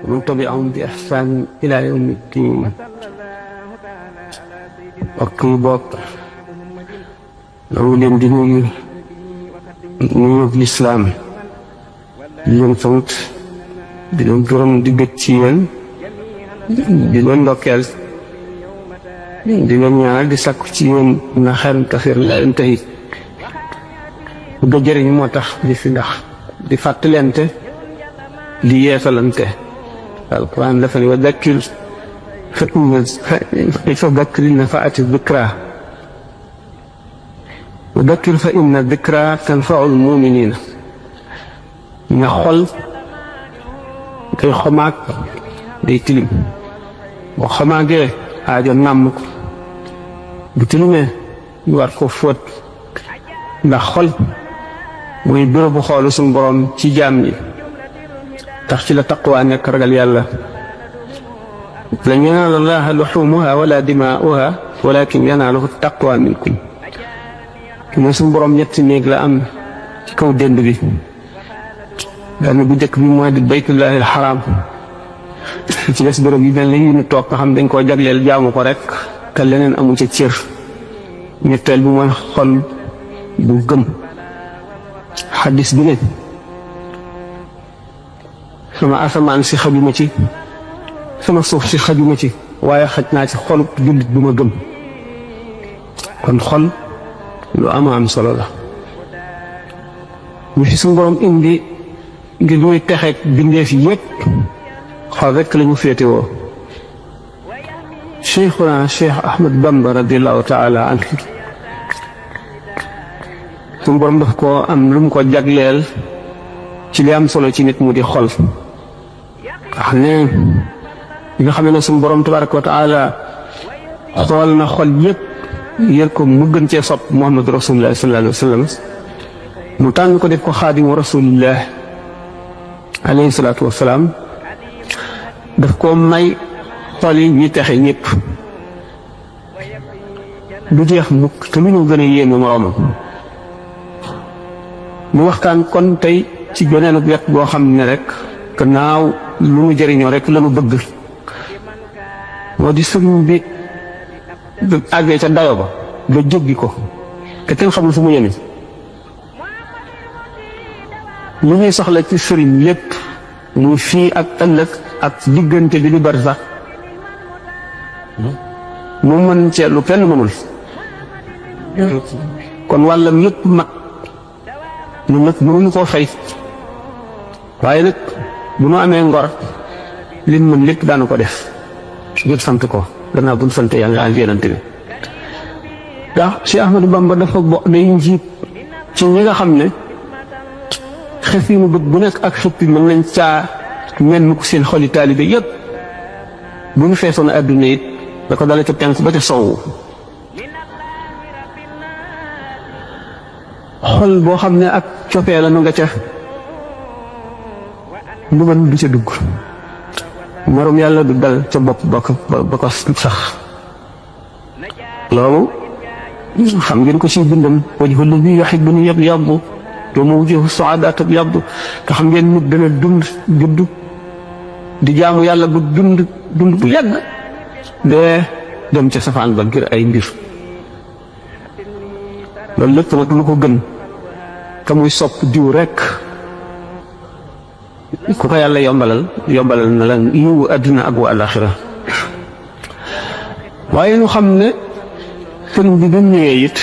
ومن تبعهم بإحسان إلى يوم الدين. waktu bokk loolu leen di nuyu lislaam di leen sant di leen gërëm di bëgg ci yéen di leen ndokkeel di leen ñaanal di sakku ci yéen na xeeran kasiir la intahi bëgg jëriñ moo tax di fi ndax di fàttalente di yeesalante alquran dafa ne wa dakkir فذكر نفعت الذكرى وذكر فإن الذكرى تنفع المؤمنين. nga xol day xomaag day tilim boo xomaagee aajo nàmm ko bu tilimee ñu war ko fóot ndax xol muy bërëbu xoolu suñu borom ci jaam yi tax ci la taqwa nekk ragal yàlla. lan yanaala llaaha luhuumuhaa wala dimaa'uhaa walaakin yanaaluhu taqwa minkum. mooy suñu borom ñetti néeg la am ci kaw dënd bi. benn bu njëkk bi mooy di baytullaahi al-haraam ci des bërëb yi mel ni ñu toog nga xam dañ koo jagleel jaamu ko rek te leneen amu ca cër. ñetteel bi mooy xol bu gëm. xaddis bi ne sama asamaan si xajuma ci. sama suuf si xajuma ci waaye xaj naa ci xolub jullit bu ma gëm. kon xol lu am solo la. ñu fi suñu borom indi ngir muy texeek bindeef yépp xol rekk la ñu féetewoo. Cheikhuna Cheikh Ahmad Bamba radiallahu taala anhu suñu borom daf ko am lu mu ko jagleel ci li am solo ci nit mu di xol. wax ne li nga xam ne suñu borom tabaraka wa taala xool na xol yépp yër ko mu gën cee sopp Muhammad rasulullah sallallahu alayhi wa sallam mu tànn ko def ko xaadimu rasulillah alayhi salaatu wa salaam daf ko may xol yi ñi texe ñépp du jeex mukk te lu ñu gën a yéeme moroomam. mu waxtaan kon tey ci beneen wet boo xam ne rek gannaaw lu mu jëriñoo rek la mu bëgg. moo di sëriñ bi àggee ca dayo ba ba jéggi ko te kenn xamul fu mu yemi. li ñuy soxla ci sëriñ lépp muy fii ak ëllëg ak diggante bi lu bari sax mu mën cee lu kenn mënul. kon wàllam yépp mag ñu nag mënuñu koo fay waaye nag bu nu amee ngor li mën lépp daanu ko def ngir sant ko gannaaw buñ sant yàlla ak yonent bi. ndax Cheikh Ahmadou Bamba dafa day njiit ci ñi nga xam ne xef yi mu bëgg bu nekk ak xëppi mën nañ caa mel mu ko seen xoli taalibe yépp bu ñu feesoon àdduna it da ko dale ca penk ba ca sowu. xol boo xam ne ak cofee la nu nga ca ndugal du ca dugg morom yàlla du dal ca bopp ba ko sax. loolu xam ngeen ko ci bindam wajhu lladi yuhibbuni yabyaddu wa mawjuhu su'adaa tabyaddu te xam ngeen nit dana judd di jaamu yàlla bu dund bu yàgg dee dem ca safaan ba ngir ay mbir. loolu lépp nag lu ko gën te muy sopp diw rekk ku ko yàlla yombalal na la yiwu àddina ak wa alaxira. waaye ñu xam ne sëriñ bi ba ñëwee it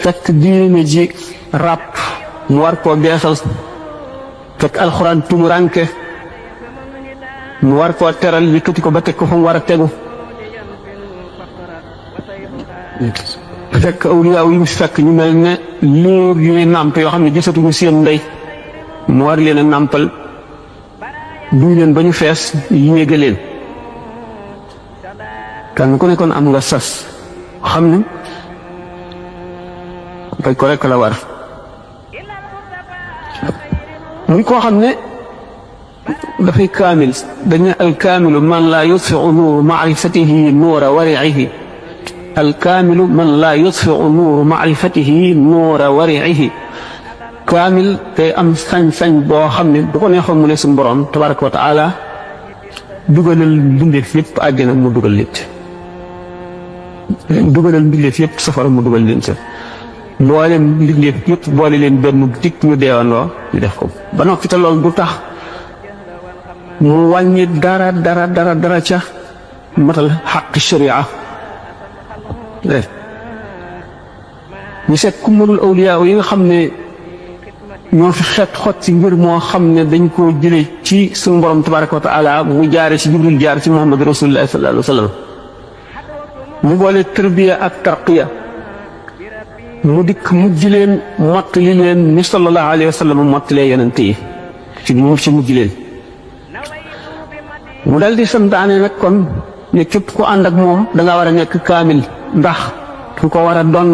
fekk diine ji ràpp mu war koo beesal fekk alxuraan tumuranke mu war koo teral yëkkati ko ba teg ko fa mu war a tegu. fekk awliyaaw yi mu fekk ñu mel ne liir yuy nàmp yoo xam ne gisatuñu seen ndey mu war leen a nàmpal duy leen ba ñu fees yéege leen. kan ku nekkoon am nga sas xam ne fay ko rekk la war. muy koo xam ne dafay kaamil dañ ne alkaamilu man laa yutfiu nuuru maarifatihi nuura wariihi. alkaamilu man laa yutfiu nuuru maarifatihi nuura wariihi kaamil tey am sañ-sañ boo xam ne du ko neexoon mu ne suñu borom tabaraka wa taala dugalal mbindeef yëpp àjjana mu dugal leen ci dugalal mbindeef yëpp safara mu dugal leen ci mboolem mbindeef yëpp boole leen benn dikk ñu deewandoo ñu def ko ba noppi te loolu du tax mu wàññi dara ca matal xaq sharia ñu seet ku mënul awliyaa yi nga xam ne ñoo fi xet xot ci mbir moo xam ne dañ koo jële ci suñu borom tabaraka wa taala mu jaare ci Jibril jaar ci Muhammad rasulullah sallallahu alayhi wa sallam mu boole tarbiya ak tarqiya mu dikk mujj leen mottali leen ni sallallahu alayhi wa sallam mottalee yonent yi ci mujj leen mu dal di santaane nag kon ne képp ku ànd ak moom da nga war a nekk kaamil ndax ku ko war a doon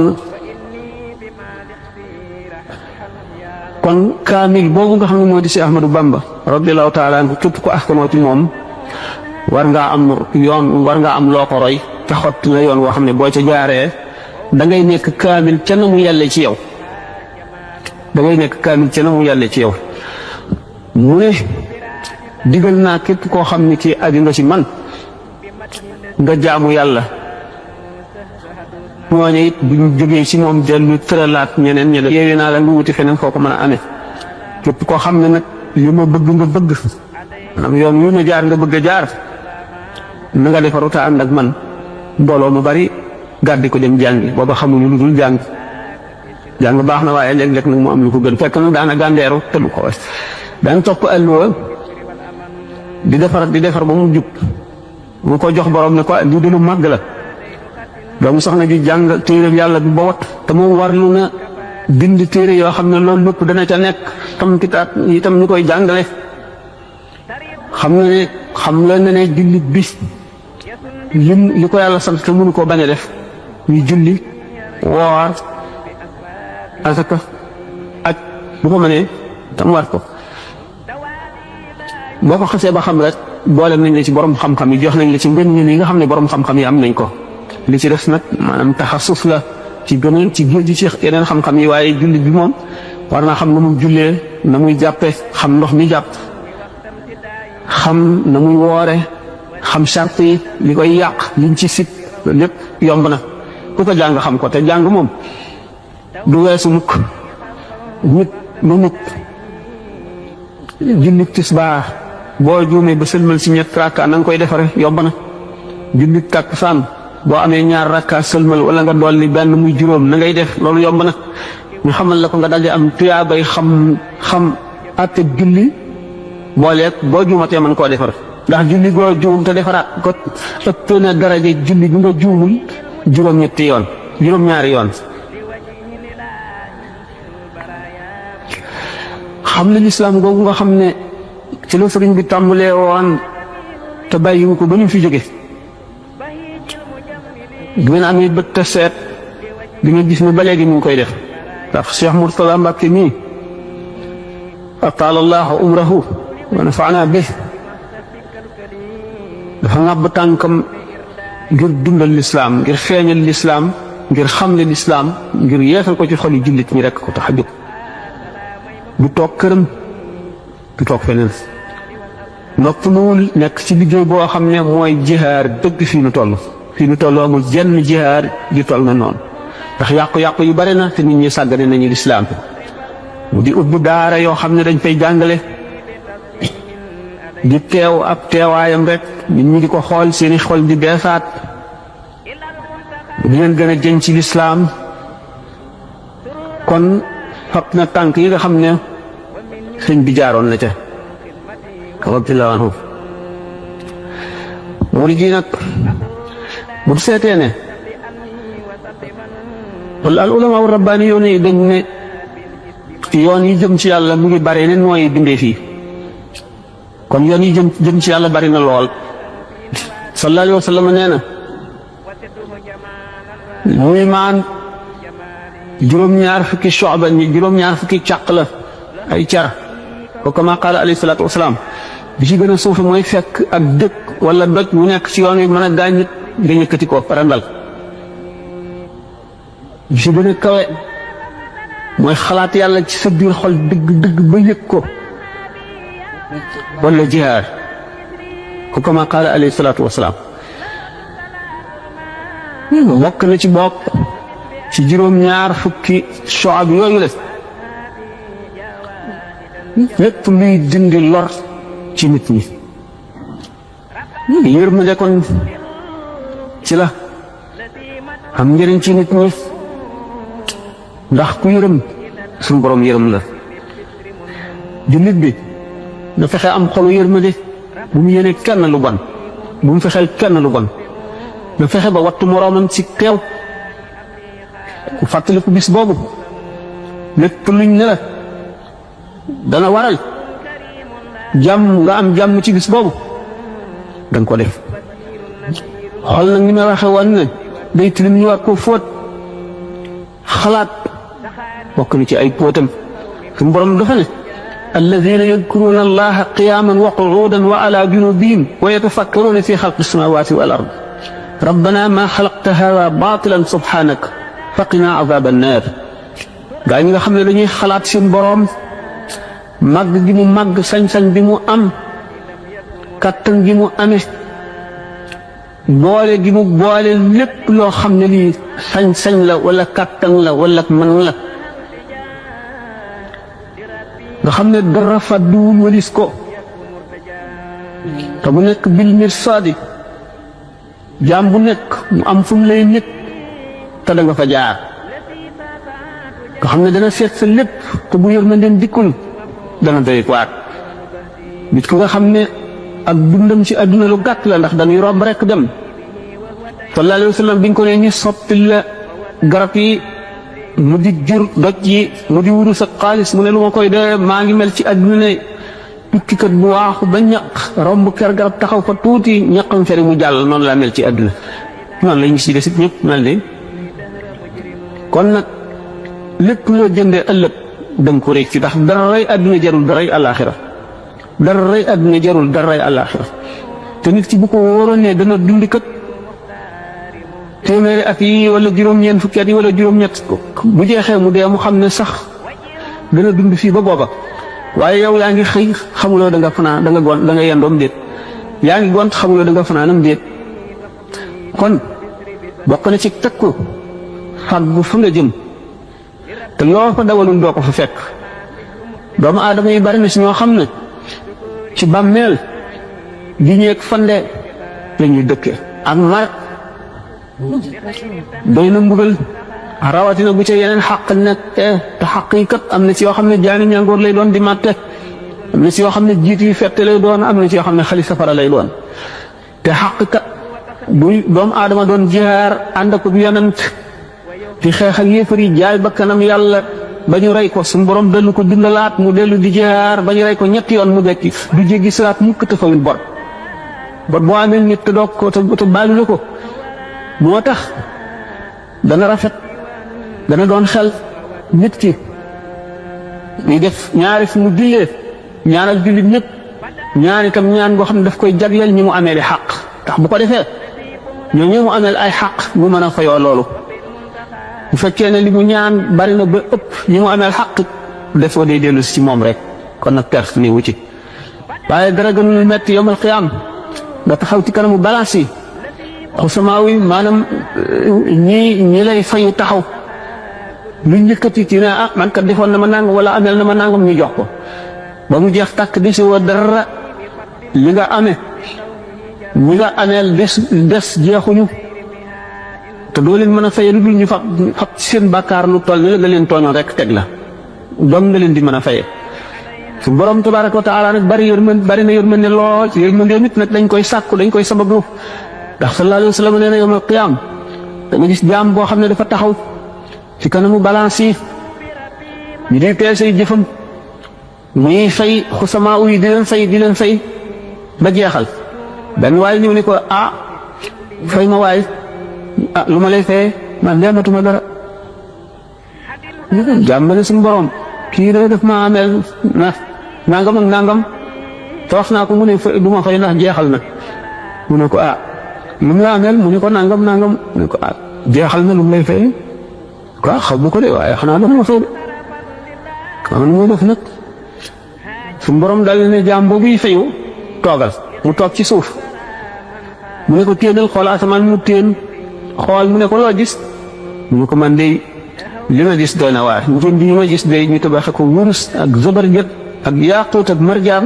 kon kaamil boobu nga xam ne moo di si Ahmadou Bamba radiyallahu taala anhu képp ku askanoo ci moom war ngaa am yoon war ngaa am loo ko roy te xott na yoon woo xam ne boo ca jaaree da ngay nekk kaamil ca na mu yàlle ci yow da ngay nekk kaamil ca na mu yàlle ci yow mu ne digal naa képp koo xam ne kii aju nga ci man nga jaamu yàlla ñooñu it bu ñu jógee ci moom dellu tëralaat ñeneen yeewee naa la nga wuti feneen foo ko mën a amee képp koo xam ne nag li ma bëgg nga bëgg maanaam yoon yu ma jaar nga bëgg a jaar na nga defaru ta ànd ak man mbooloo mu bari gàddi ko dem jàngi booba xamuñu lu dul jàng baax na waaye léeg-léeg nag mu am lu ko gën fekk nag daana gàndeeru te du ko wees daan topp alluwa di defar ba mu jub mu ko jox borom ne ko lii de lu màgg la doomu soxna ji jàng téere yàlla bi ba wat te moom war lu na bind téere yoo xam ne loolu lépp dana ca nekk tam kitaab itam ñu koy jàngale xam la ne jullit bi li ko yàlla sant te mënu koo bañ a def ñu julli woor asaka aj bu ko mënee tam war ko boo ko xasee ba xam rek boole nañ la ci borom xam-xam yi jox nañ la ci ngën yi nga xam ne borom xam-xam yi am nañ ko li ci des nag maanaam taxasus la ci gënal ci géej ci yeneen xam-xam yi waaye jullit bi moom war naa xam na muy jullee na muy jàppe xam ndox mi jàpp xam na muy woore xam charte yi li koy yàq liñ ci sit lépp yomb na ku ko jàng xam ko te jàng moom du weesu mukk nit ba nit jullit tisbaar boo juumee ba sëlmal si ñett rakka na nga koy defare yomb na jullit takkusaan boo amee ñaar rakka sëlmal wala nga dolli benn muy juróom na ngay def loolu yomb na ñu xamal la ko nga daldi am tuyaabay xam àtte julli booleeg boo juumatee mën koo defar ndax julli goo juum te defaraat ko ëpp na daraja julli bi nga juumul juróom-ñetti yoon juróom-ñaari yoon xam ne lislaam googu nga xam ne ci la sëriñ bi tàmbalee woon te bàyyiwu ko ba ñu fi jóge du ngeen amee bët te seet di nga gis ne ba léegi mu ngi koy def ndax Cheikh Mourtada Mbacke mii ataala allahu umrahu wa nafaana bi dafa ŋàbb tànkam ngir dundal lislaam ngir feeñal lislaam ngir xamle lislaam ngir yeesal ko ci xoli jullit ñi rekk ko tax a jóg du toog këram du toog feneen nopp nuwul nekk ci liggéey boo xam ne mooy jihaar dëgg fii nu toll amul jenn jihaar di toll na noonu ndax yàqu-yàqu yu bare na te nit ñi sàggane nañu lislaam mu di ubbi daara yoo xam ne dañ fay jàngale di teew ab teewaayam rek nit ñi di ko xool seeni xol di beesaat di leen gën a jën ci lislaam kon fab na tànk yi nga xam ne sëñ bi jaaroon na ca radiyallaahu anhu murid yi nag bu seetee ne wala al ulama rabbaani yoon yi dañ ne yoon yi jëm ci yàlla mu ngi bare ne nooy bindee fii kon yoon yi jëm ci yàlla bari na lool sallallahu alayhi wa sallam nee na muy maan juróom-ñaar fukki shu'ba juróom-ñaar fukki càq la ay car ko kama qaala alayhi salaatu wasalaam bi ci gën a suufi mooy fekk ak dëkk wala doj mu nekk ci yoon wi mën a gaañ nit nga yëkkati ko parandal bi ci gën a kawe mooy xalaat yàlla ci sa biir xol dëgg ba yëg ko wala jihaar ko kama qaala alayhi salaatu wasalaam bokk na ci bokk ci juróom-ñaar fukki shu'ab yooyu la lépp luy dindi lor ci nit ñi yërmande kon ci la am njëriñ ci nit ñi ndax ku yërëm suñu borom yërëm la jullit bi na fexe am xolu yërmande bu mu yéene kenn lu bon bu mu fexeel kenn lu bon na fexe ba wattu moroomam ci teew ku fàttaliku bis boobu lépp luñ ne la dana waral jàmm nga am jàmm ci bis boobu danga ko def xool nag ni ma waxe woon ne day tilim ñu war ko fóot xalaat bokk na ci ay póotam suñu borom dafa ne alladina yadkuruna allaha qiyaman wa qu'udan wa ala junubihim wa yatafakkaruna fi xalqi samawati wal ard rabbana ma xalaqta hada batilan subhanak faqina azaba annar gaa ñi nga xam ne dañuy xalaat seen borom màgg gi mu màgg sañ-sañ bi mu am kattan gi mu amee boole gi mu boole lépp loo xam ne lii sañ-sañ la wala kattan la wala mën la nga xam ne dara fàdduwul walis ko te bu nekk bil mirsaadi jaam bu nekk mu am fu mu lay nekk te da nga fa jaar nga xam ne dana seet sa lépp te bu yërmandeem dikkul dana doy waat nit ku nga xam ne ak dundam ci àdduna lu gàtt la ndax dañuy romb rek dem sallallahu alayhi wa sallam biñ ko ne ñu soppil la garab yi mu di jur doj yi mu di wuru sa xaalis mu ne lu ma koy dee maa ngi mel ci àdduna ne tukkikat bu waaxu ba ñaq romb ker garab taxaw fa tuuti ñaqam feri mu jàll noonu laa mel ci àdduna noonu la ñu si desit ñëpp mel de kon nag lépp loo jëndee ëllëg danga ko réccu ndax dara rey àdduna jarul dara rey àllaaxira dara rey àdduna jarul dara rey àllaaxira te nit ki bu ko wóoroon ne dana dundi kat téeméeri at yi wala juróom-ñeent fukki at yi wala juróom-ñett bu jeexee mu dee mu xam ne sax dana dund fii ba booba waaye yow yaa ngi xëy xamuloo da nga fanaan da nga gont da nga yendoom déet yaa ngi gont xamuloo da nga fanaanam déet kon bokk na ci takku fàggu fa nga jëm te loo fa dawalul doo ko fa fekk doomu aadama yi bari na si ñoo xam ne ci bàmmeel di ñeeg fande la ñuy dëkke ak mar doy na mbugal rawatina bu ca yeneen xaq nekk te xaq yi kat am na ci yoo xam ne jaani ñangoor lay doon di màtte am na ci yoo xam ne jiit yi fette lay doon am na ci yoo xam ne xali safara lay doon te xaq kat bu doomu aadama doon jihaar ànd ak bi yonent di xeex ak yéefar yi jaay bakkanam yàlla ba ñu rey ko suñu borom dellu ko dundalaat mu dellu di jihaar ba ñu rey ko ñetti yoon mu dekki du jéggi siraat mukk te fawul bor boo amee nit te doog ko te baalu la ko moo tax dana rafet dana doon xel nit ki di def ñaari fu mu jullee ñaanal jullit ñëpp ñaan itam ñaan boo xam ne daf koy jagleel ñi mu amee li xaq tax bu ko defee ñoo ñi mu ameel ay xaq mu mën a fayoo loolu bu fekkee ne li mu ñaan bari na ba ëpp ñi mu ameel xaq defoo day dellu si ci moom rek kon nag perte ni wu ci waaye dara gënul metti yawmal qiyaam nga taxaw ci kanamu balance yi xusamaaw yi maanaam ñi lay fayu taxaw lu njëkkati ci ne ah man kat defoon na ma nangam wala ameel na ma nangam ñu jox ko ba mu jeex tàkk di si woo dara li nga amee ñi nga ameel des jeexuñu te doo leen mën a faye lu dul ñu fab seen bàkkaar lu toll ni la leen tooñoon rek teg la doom nga leen di mën a faye su borom tabaaraka wa taala nag bari na yërmande lool yërmande nit nag dañ koy sàkku dañ koy sabablu ndax sallallahu alayhi wa sallam nee na yawmal qiyaam da nga gis jaam boo xam ne dafa taxaw ci kanamu balance yi ñu di peese jëfam muy fay xusamaa yi di leen fay ba jeexal benn waaye ñëw ni ko ah fay ma waay ah lu ma lay fayee man dematuma dara jàmbale suñu borom kii de def ma ameel na nangam ak nangam te wax naa ko mu ne du ma fay ndax jeexal na mu ne ko ah lu mu la ameel mu ne ko nangam mu ne ko ah jeexal na lu mu lay fayee quoi xaw ma ko de waaye xanaa dafa ma fay de man muy def nag suñu borom dal ne jaam boobu yi fayu toogal mu toog ci suuf mu ne ko téenal xool asamaan mu téen xool mu ne ko loo gis mu ne ko man de li ma gis doy na waar njënd yi ma gis de ñu tabaxe ko wurus ak zabarjat ak yaaquut ak marjaan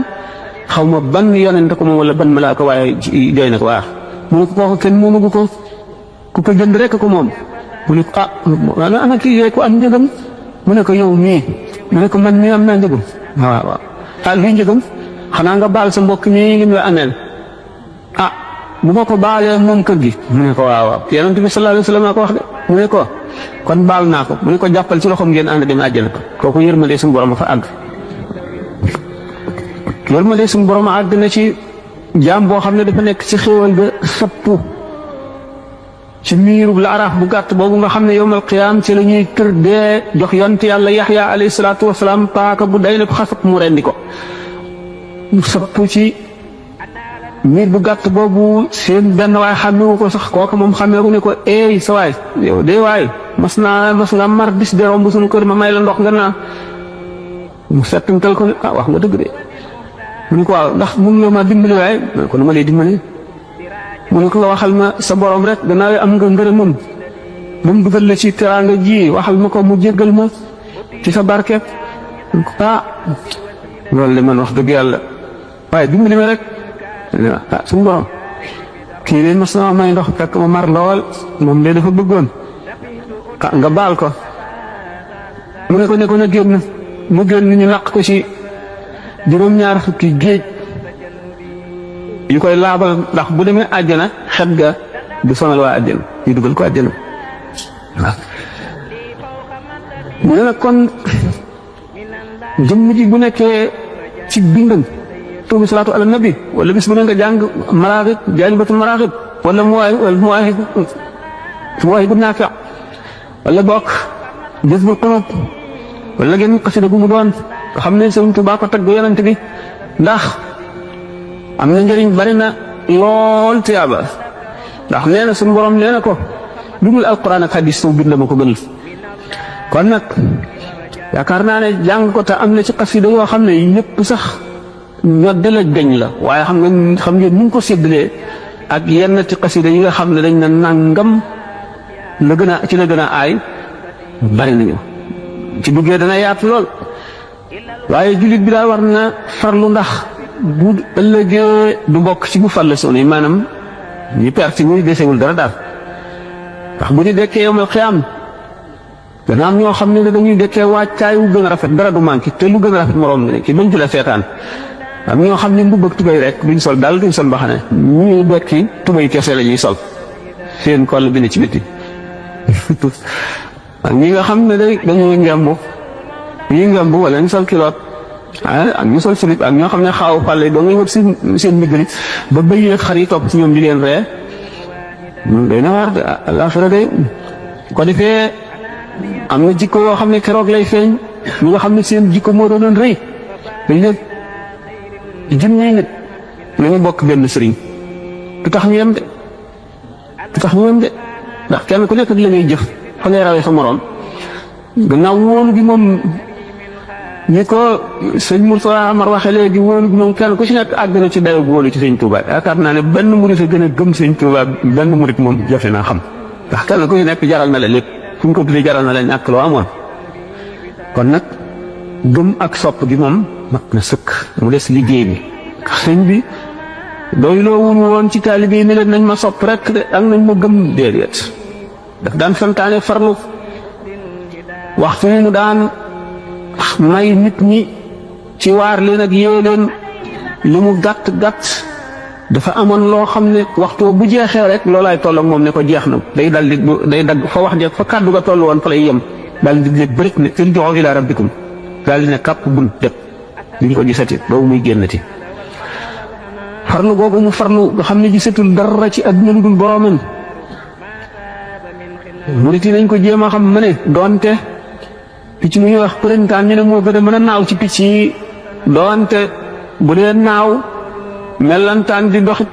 xaw ma ban yonent ko moom wala ban malaaka waaye doy na ko waar mu ne ko kooku kenn moomagu ko ku ko jënd rek ko moom mu ne ko ana kii yooyu ko am njëgam mu ne ko yow mii mu ne ko man mii am naa njëgam waaw luy njëgam xanaa nga baal sa mbokk mii ngi la ameel bu ma ko baalee moom kër gi mu ne ko waaw yonent bi sallallahu alayhi wa sallam ko wax de mu ne ko kon baal naa ko mu ne ko jàppal ci loxoom ngeen ànd dem àjjana kooku yërmande suñu borom a fa àgg yërmande suñu borom a àgg na ci jaam boo xam ne dafa nekk ci xéewal ga sappu ci miirub la araaf bu gàtt boobu nga xam ne yowmal qiyaam ci la ñuy kër dee jox yonent yàlla yaxya alayhi salaatu wasalaam paaka bu day na xasab mu rendi ko mu sappu ci miir bu gàtt boobu seen benn waay xàmmewu ko sax kooku moom xàmmeeku ne ko eey sa waay yow de waay mas nga mar bis de romb suñu kër ma may la ndox nga naan mu settantal ko ne wax nga dëgg de mu ne ko waaw ndax mun nga ma dimbali waaye ko nu ma lay dimbali mu ne ko nga waxal ma sa borom rek gannaaw am nga ngërëmam ba mu dugal la ci teraanga ji waxal ma ko mu jéggal ma ci sa barke loolu de man wax dëgg yàlla waaye dimbali ma rek suñu borom kii de mas na may ndox fekk ma mar lool moom de dafa bëggoon nga baal ko mu ne ko na génn mu génn ñu laq ko ci juróom-ñaar fukki géej yu koy laabal ndax bu demee àjjana xet ga du sonal waa àjjana ñu dugal ko àjjana waaw mu ne nag kon jëmm ji bu nekkee ci bindam tuubi salaatu ala nabi wala bis bu ne nga jàng maraaxib jaalibatul maraaxib wala muwaahibu naafi wala bokk jazbul quluub wala ngeen xasida gu mu doon nga xam ne Sëriñ Tuubaa ko tagg yonent bi ndax am na njëriñ bari na lool tiyaaba ndax nee na suñu borom nee na ko dugul alquran ak hadis soo bind ma ko gënal kon nag yaakaar naa ne jàng ko te am na ci xasida yoo xam ne ñëpp sax ñoo dala gañ la waaye xam ngeen ñu ngi ko séddalee ak yenn ci xasida yi nga xam ne dañ na nangam la gën a ci la gën a aay bari nañu ci duggee dana yaatu lool waaye jullit bi daal war na farlu ndax bu ëllëgee du bokk ci bu farle soon yi maanaam ñu perte ñu desewul dara daal ndax bu ñu dekkee yowmal xiyaam dana am ñoo xam ne dañuy dekkee waajtaay wu gën a rafet dara du manqué te lu gën a rafet moroom ne ki bañ ci la seetaan am ñoo xam ne mbubb ak tubay rek duñ sol daal duñ sol mbaxane ñuy dekki tubay kese la ñuy sol seen koll bi ne ci biti ak ñi nga xam ne dañuy ngemb wala ñu sol kiloot ak ñu sol slip ak ñoo xam ne xaaw pàlle doo ngay wër seen migri ba bëy ak xar yi topp ci ñoom di leen ree day na waar àllaaxira day ko defee am na jikko yoo xam ne keroog lay feeñ ñi nga xam ne seen jikko moo doon rëy dañ ne junni nit nañu bokk benn sëriñ du tax ñu yem de ndax kenn ku nekk di la ngay jëf fa ngay rawee sa moroom gannaaw wóolu gi moom ni ko sëñ Moussa Amar waxee léegi wóolu gi moom kenn ku ci nekk àgg na ci dayoo wóolu ci sëñ Touba yaakaar naa ne benn murit a gën a gëm sëñ Touba benn murit moom jafe naa xam ndax kenn ku ci nekk jaral na la lépp fu ñu ko tuddee jaral na la ñàkk loo amoon kon nag gëm ak sopp gi moom mat na sëkk mu des liggéey bi sëñ bi doy loo wun woon ci taalibe yi ne leen nañ ma sopp rek de ak nañ ma gëm déedéet daf daan santaane farlu waxtu mu daan may nit ñi ci waar leen ak yee leen li mu gàtt dafa amoon loo xam ne waxtu bu jeexee rek loolaay toll ak moom ne ko jeex na day dagg fa wax jeex fa kàddu ga toll woon fa lay yem daal di ne bërik ne irji'u ila rabbikum daal di ne kàpp bun dëpp duñ ko gisati boobu muy génnati farlu googu mu farlu nga xam ne gisatul dara ci àdduna lu dul boroomam murit yi nañ ko jéem a xam ma ne doonte picc mu ñuy wax përintaan ñu ne moo gën a mën a naaw ci picc yi doonte bu dee naaw mellantaan di doxit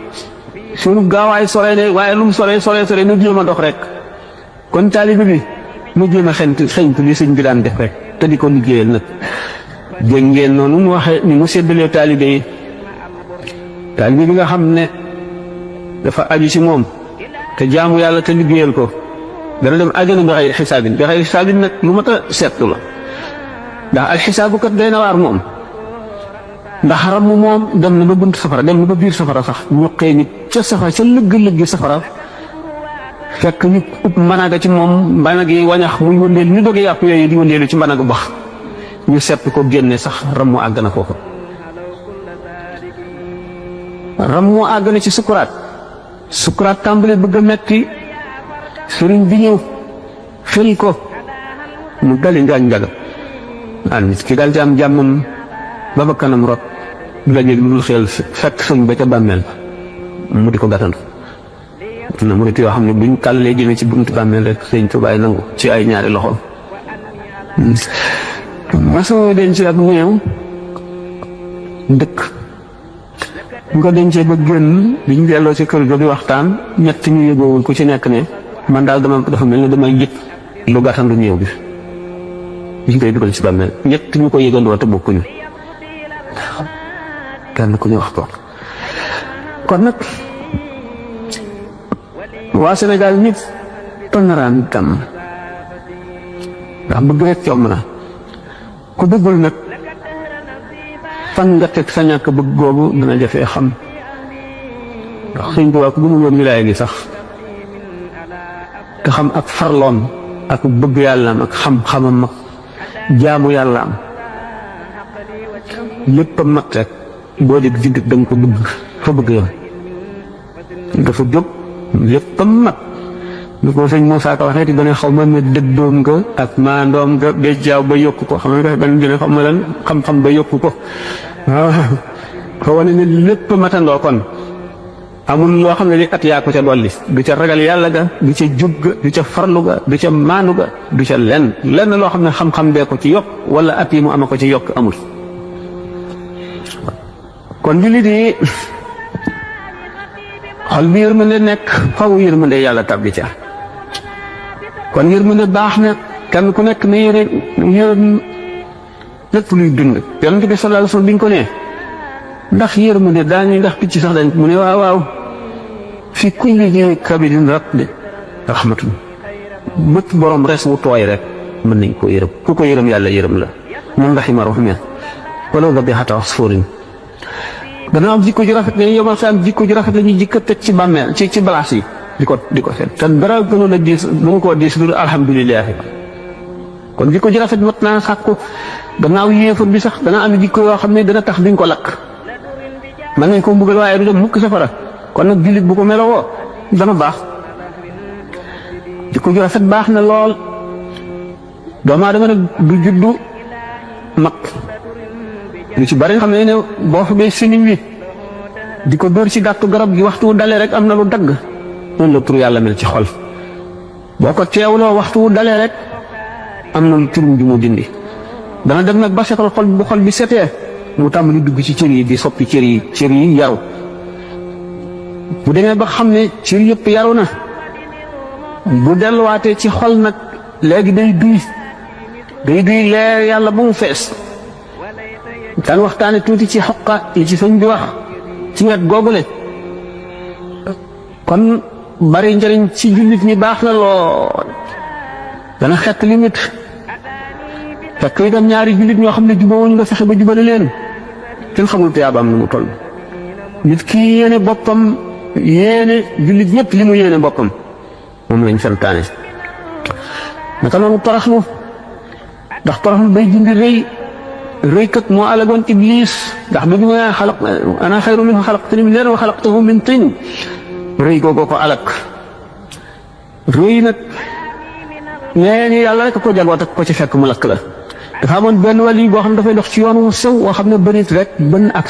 suñu gaawaay sore ne waaye lu mu sore nu jéem a dox rek kon taalibe bi mu jéem a xeñtu li sëñ bi daan def rek te di ko liggéeyal nag dégg ngeen noonu mu waxee ni mu séddalee taalibe yi taalibe bi nga xam ne dafa aju ci moom te jaamu yàlla te liggéeyal ko dana dem àjjana bi xayri xisaabin bi xayri xisaabin nag lu mat a seetlu la ndax alxisaabu kat day na waar moom ndax ram moom dem na ba bunt safara dem na ba biir safara sax ñoqee nit ca safara ca lëgg-lëggi safara fekk ñu ub managa ci moom mbanag yi wañax muy wëndeel ñu doge yàpp yooyu di wëndeelu ci mbanag bax ñu sepp ko génne sax ram mu àgg na foofu ram mu àgg na ci sukuraat tàmbale bëgg a metti sëriñ bi ñëw xël ko mu dali ngaañ njaga nit ki daal ci am jàmmam ba ba kanam rot du la jël lu dul xel fekk sëñ ba ca bàmmeel mu di ko gàttandu na murit yoo xam ne buñ kàllalee jëmee ci buntu bàmmeel rek sëñ Tuubaa nangu ci ay ñaari loxoom masoo denc ak néew dëkk bu ko dencee ba génn biñ delloo ci kër ga di waxtaan ñett ñu yëgoowul ku ci nekk ne man daal dafa mel ne damay yëg lu gàttandu néew bi biñ koy dugal ci bàmmeel ñett ñu ko yëgandoo te bokkuñu kenn ku ñu wax ko kon nag waa Sénégal ñëpp tonaraan tam ndax bëgg rek yomb na ku bëggul nag fan nga teg sa ñàkk bëgg googu dana jafee xam ndax sëñ Tuubaa ku gëmul woon wilaaya gi sax te xam ak farloom ak bëgg yàllaam ak xam-xamam ak jaamu yàllaam lépp a mat rek boo dégg digg da nga ko bëgg fa bëgg yoon dafa jóg lépp a mat lu ko sëñ Moussa Ka waxee ti dana xaw ma ne dëddoom nga ak maandoom nga béjjaaw ba yokku ko xam nga benn dina xam ma lan xam-xam ba yokku ko waaw fa wane ne lépp matandoo kon amul loo xam ne li at yaa ko ca dolli du ca ragal yàlla ga du ca jub ga du ca farlu ga du ca maanu ga du ca lenn loo xam ne xam-xam bee ko ci yokk wala at yi mu ama ko ci yokk amul kon jullit yi xol bi yërmande nekk faw yërmande yàlla tabbi ca kon yërmande baax na kenn ku nekk ne yërëm lépp luy dund yonent bi sallallahu alayhi wasallam bi ñu ko nee ndax yërmande daañu ndax picc sax dañ mu ne waaw fi kulli ji kabidin ratbi rahmatun bët borom res wu tooy rek mën nañ ko yërëm ku ko yërëm yàlla yërëm la mun rahima rahman walaw dabihata asfurin dana am jikko ju rafet ne yomal sa am jikko ju rafet la ñuy jikko teg ci bàmmeel ci balaas yi di ko seet te dara gënoon a diis gënu koo diis lu alhamdulilah kon jikko ju rafet mat naa sàkku gannaaw yéefar bi sax dana am jikko yoo xam ne dana tax duñ ko lakk mën nañ ko mbugal waaye du dem mukk safara kon nag jullit bu ko melowoo dana baax jikko ju rafet baax na lool doomu aadama nag du juddu mag lu ci bari nga xam ne boo fa bee siniñ wi di ko dóor ci gàttu garab gi waxtu wu dalee rek am na lu dagg noonu la tur yàlla mel ci xol boo ko teewloo waxtu wu dalee rek am na lu turum ju mu dindi dana dem nag ba setal xol bu xol bi setee mu tàmbali dugg ci cër yi di soppi cër yi yaru bu demee ba xam ne cër yëpp yaru na bu delluwaatee ci xol nag léegi day duy leer yàlla ba mu fees daan waxtaane tuuti ci xoqa yi ci sëñ bi wax ci wet googule kon bari njëriñ ci jullit ñi baax na lool dana xett limit fekk itam ñaari jullit ñoo xam ne jubawuñ nga fexe ba jubale leen kenn xamul tiyaabaam nu mu toll nit ki yéene boppam yéene jullit ñëpp li mu yéene boppam moom lañ santaane naka noonu toroxlu ndax toroxlu day dindi rëykat moo alagoon iblis ndax bi ma ana xayru minhu xalaqtani min naarin wa xalaqtahu min tin rëy googu ko alak rëy nag nee ni yàlla rek ko jagoo ko ci fekk mu lakk la dafa amoon benn wàll yi boo xam ne dafay dox ci yoon wu sew woo xam ne bënit rek bën ak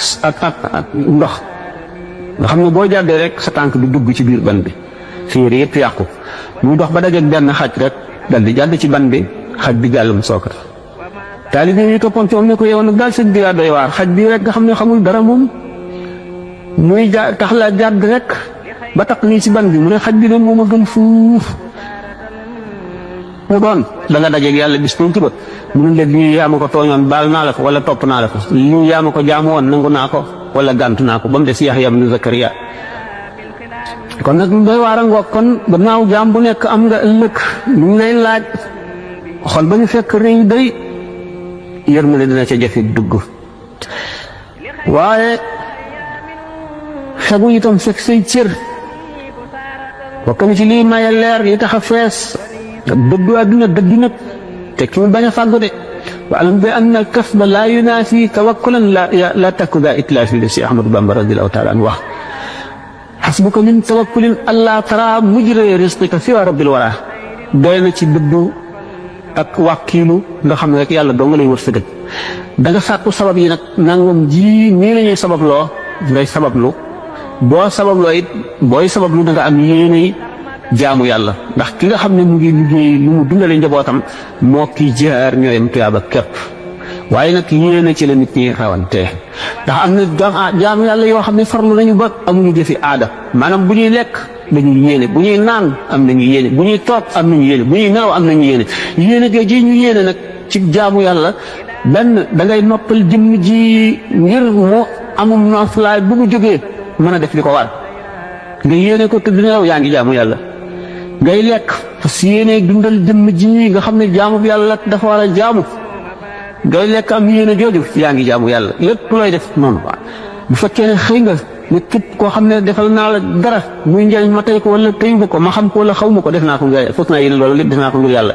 ndox nga xam ne boo jàddee rek sa tànk du dugg ci biir ban bi sa yére yëpp yàqu muy dox ba dajeeg benn xaj rek dal di jàdd ci ban bi xaj bi jàllum sookar taalibe yi toppoon ci moom ne ko yow nag daal sëñ bi yaa doy waar xaj bii rek nga xam ne xamul dara moom muy tax la jàdd rek ba tax nii ci ban bi mu ne xaj bi de moom a gën fuuf mu doon da nga dajeeg yàlla bis bu ci ba mu ne la lii yaa ma ko tooñoon baal naa la ko wala topp naa la ko lii yaa ma ko jaamu woon nangu naa ko wala gàntu naa ko ba mu des Yaxya ibnu Zakariya kon nag doy waar a ngoog kon gannaaw jaam bu nekk am nga ëllëg ñu ngi lay laaj xol ba ñu fekk rëy day yërmande dina ca jafe dugg waaye xegu itam fekk say cër bokk na ci lii maye leer yi tax a fees dëddu àdduna dëddu nag te ki mu bañ a fàggu de waalam bi anna al kasba laa yunaasi tawakkulan la takku daa itlaafi li si Ahmadu Bamba radiyallahu taala an wax xasbuka min tawakkulin allaa tara mujra risqika siwa rabbil wara doy na ci dëddu ak wàkkiilu nga xam ne rek yàlla doo nga lay wërsëgal da nga sàkku sabab yi nag nangam ji nii la ñuy sababloo ngay sabablu boo sababloo it booy sabablu da nga am yéenay jaamu yàlla ndax ki nga xam ne mu ngi liggéey lu mu dundale njabootam moo kii jaar ñooyam tuyaaba képp waaye nag yéene ci la nit ñi rawante ndax am na jaamu yàlla yoo xam ne farlu nañu ba amuñu jëfi aada maanaam bu ñuy lekk dañuy yéene bu ñuy naan am nañu yéene bu ñuy toog am nañu yéene bu ñuy nelaw am nañu yéene yéene ge ji ñu yéene nag ci jaamu yàlla benn da ngay noppal jëmm ji ngir mu amum noflaay bu mu jógee mën a def li ko war nga yéene ko tëdd nelaw yaa ngi jaamu yàlla ngay lekk parce que yéene dundal jëmm ji nga xam ne jaamu yàlla dafa war a jaamu ngay lekk am yéene jooju yaa ngi jaamu yàlla lépp looy def noonu bu fekkee ne xëy nga ne képp koo xam ne defal naa la dara muy njëriñ ma tey ko wala teyuma ko ma xam ko wala xaw ma ko def naa ko ngir foog naa yéene loolu lépp def naa ko ngir yàlla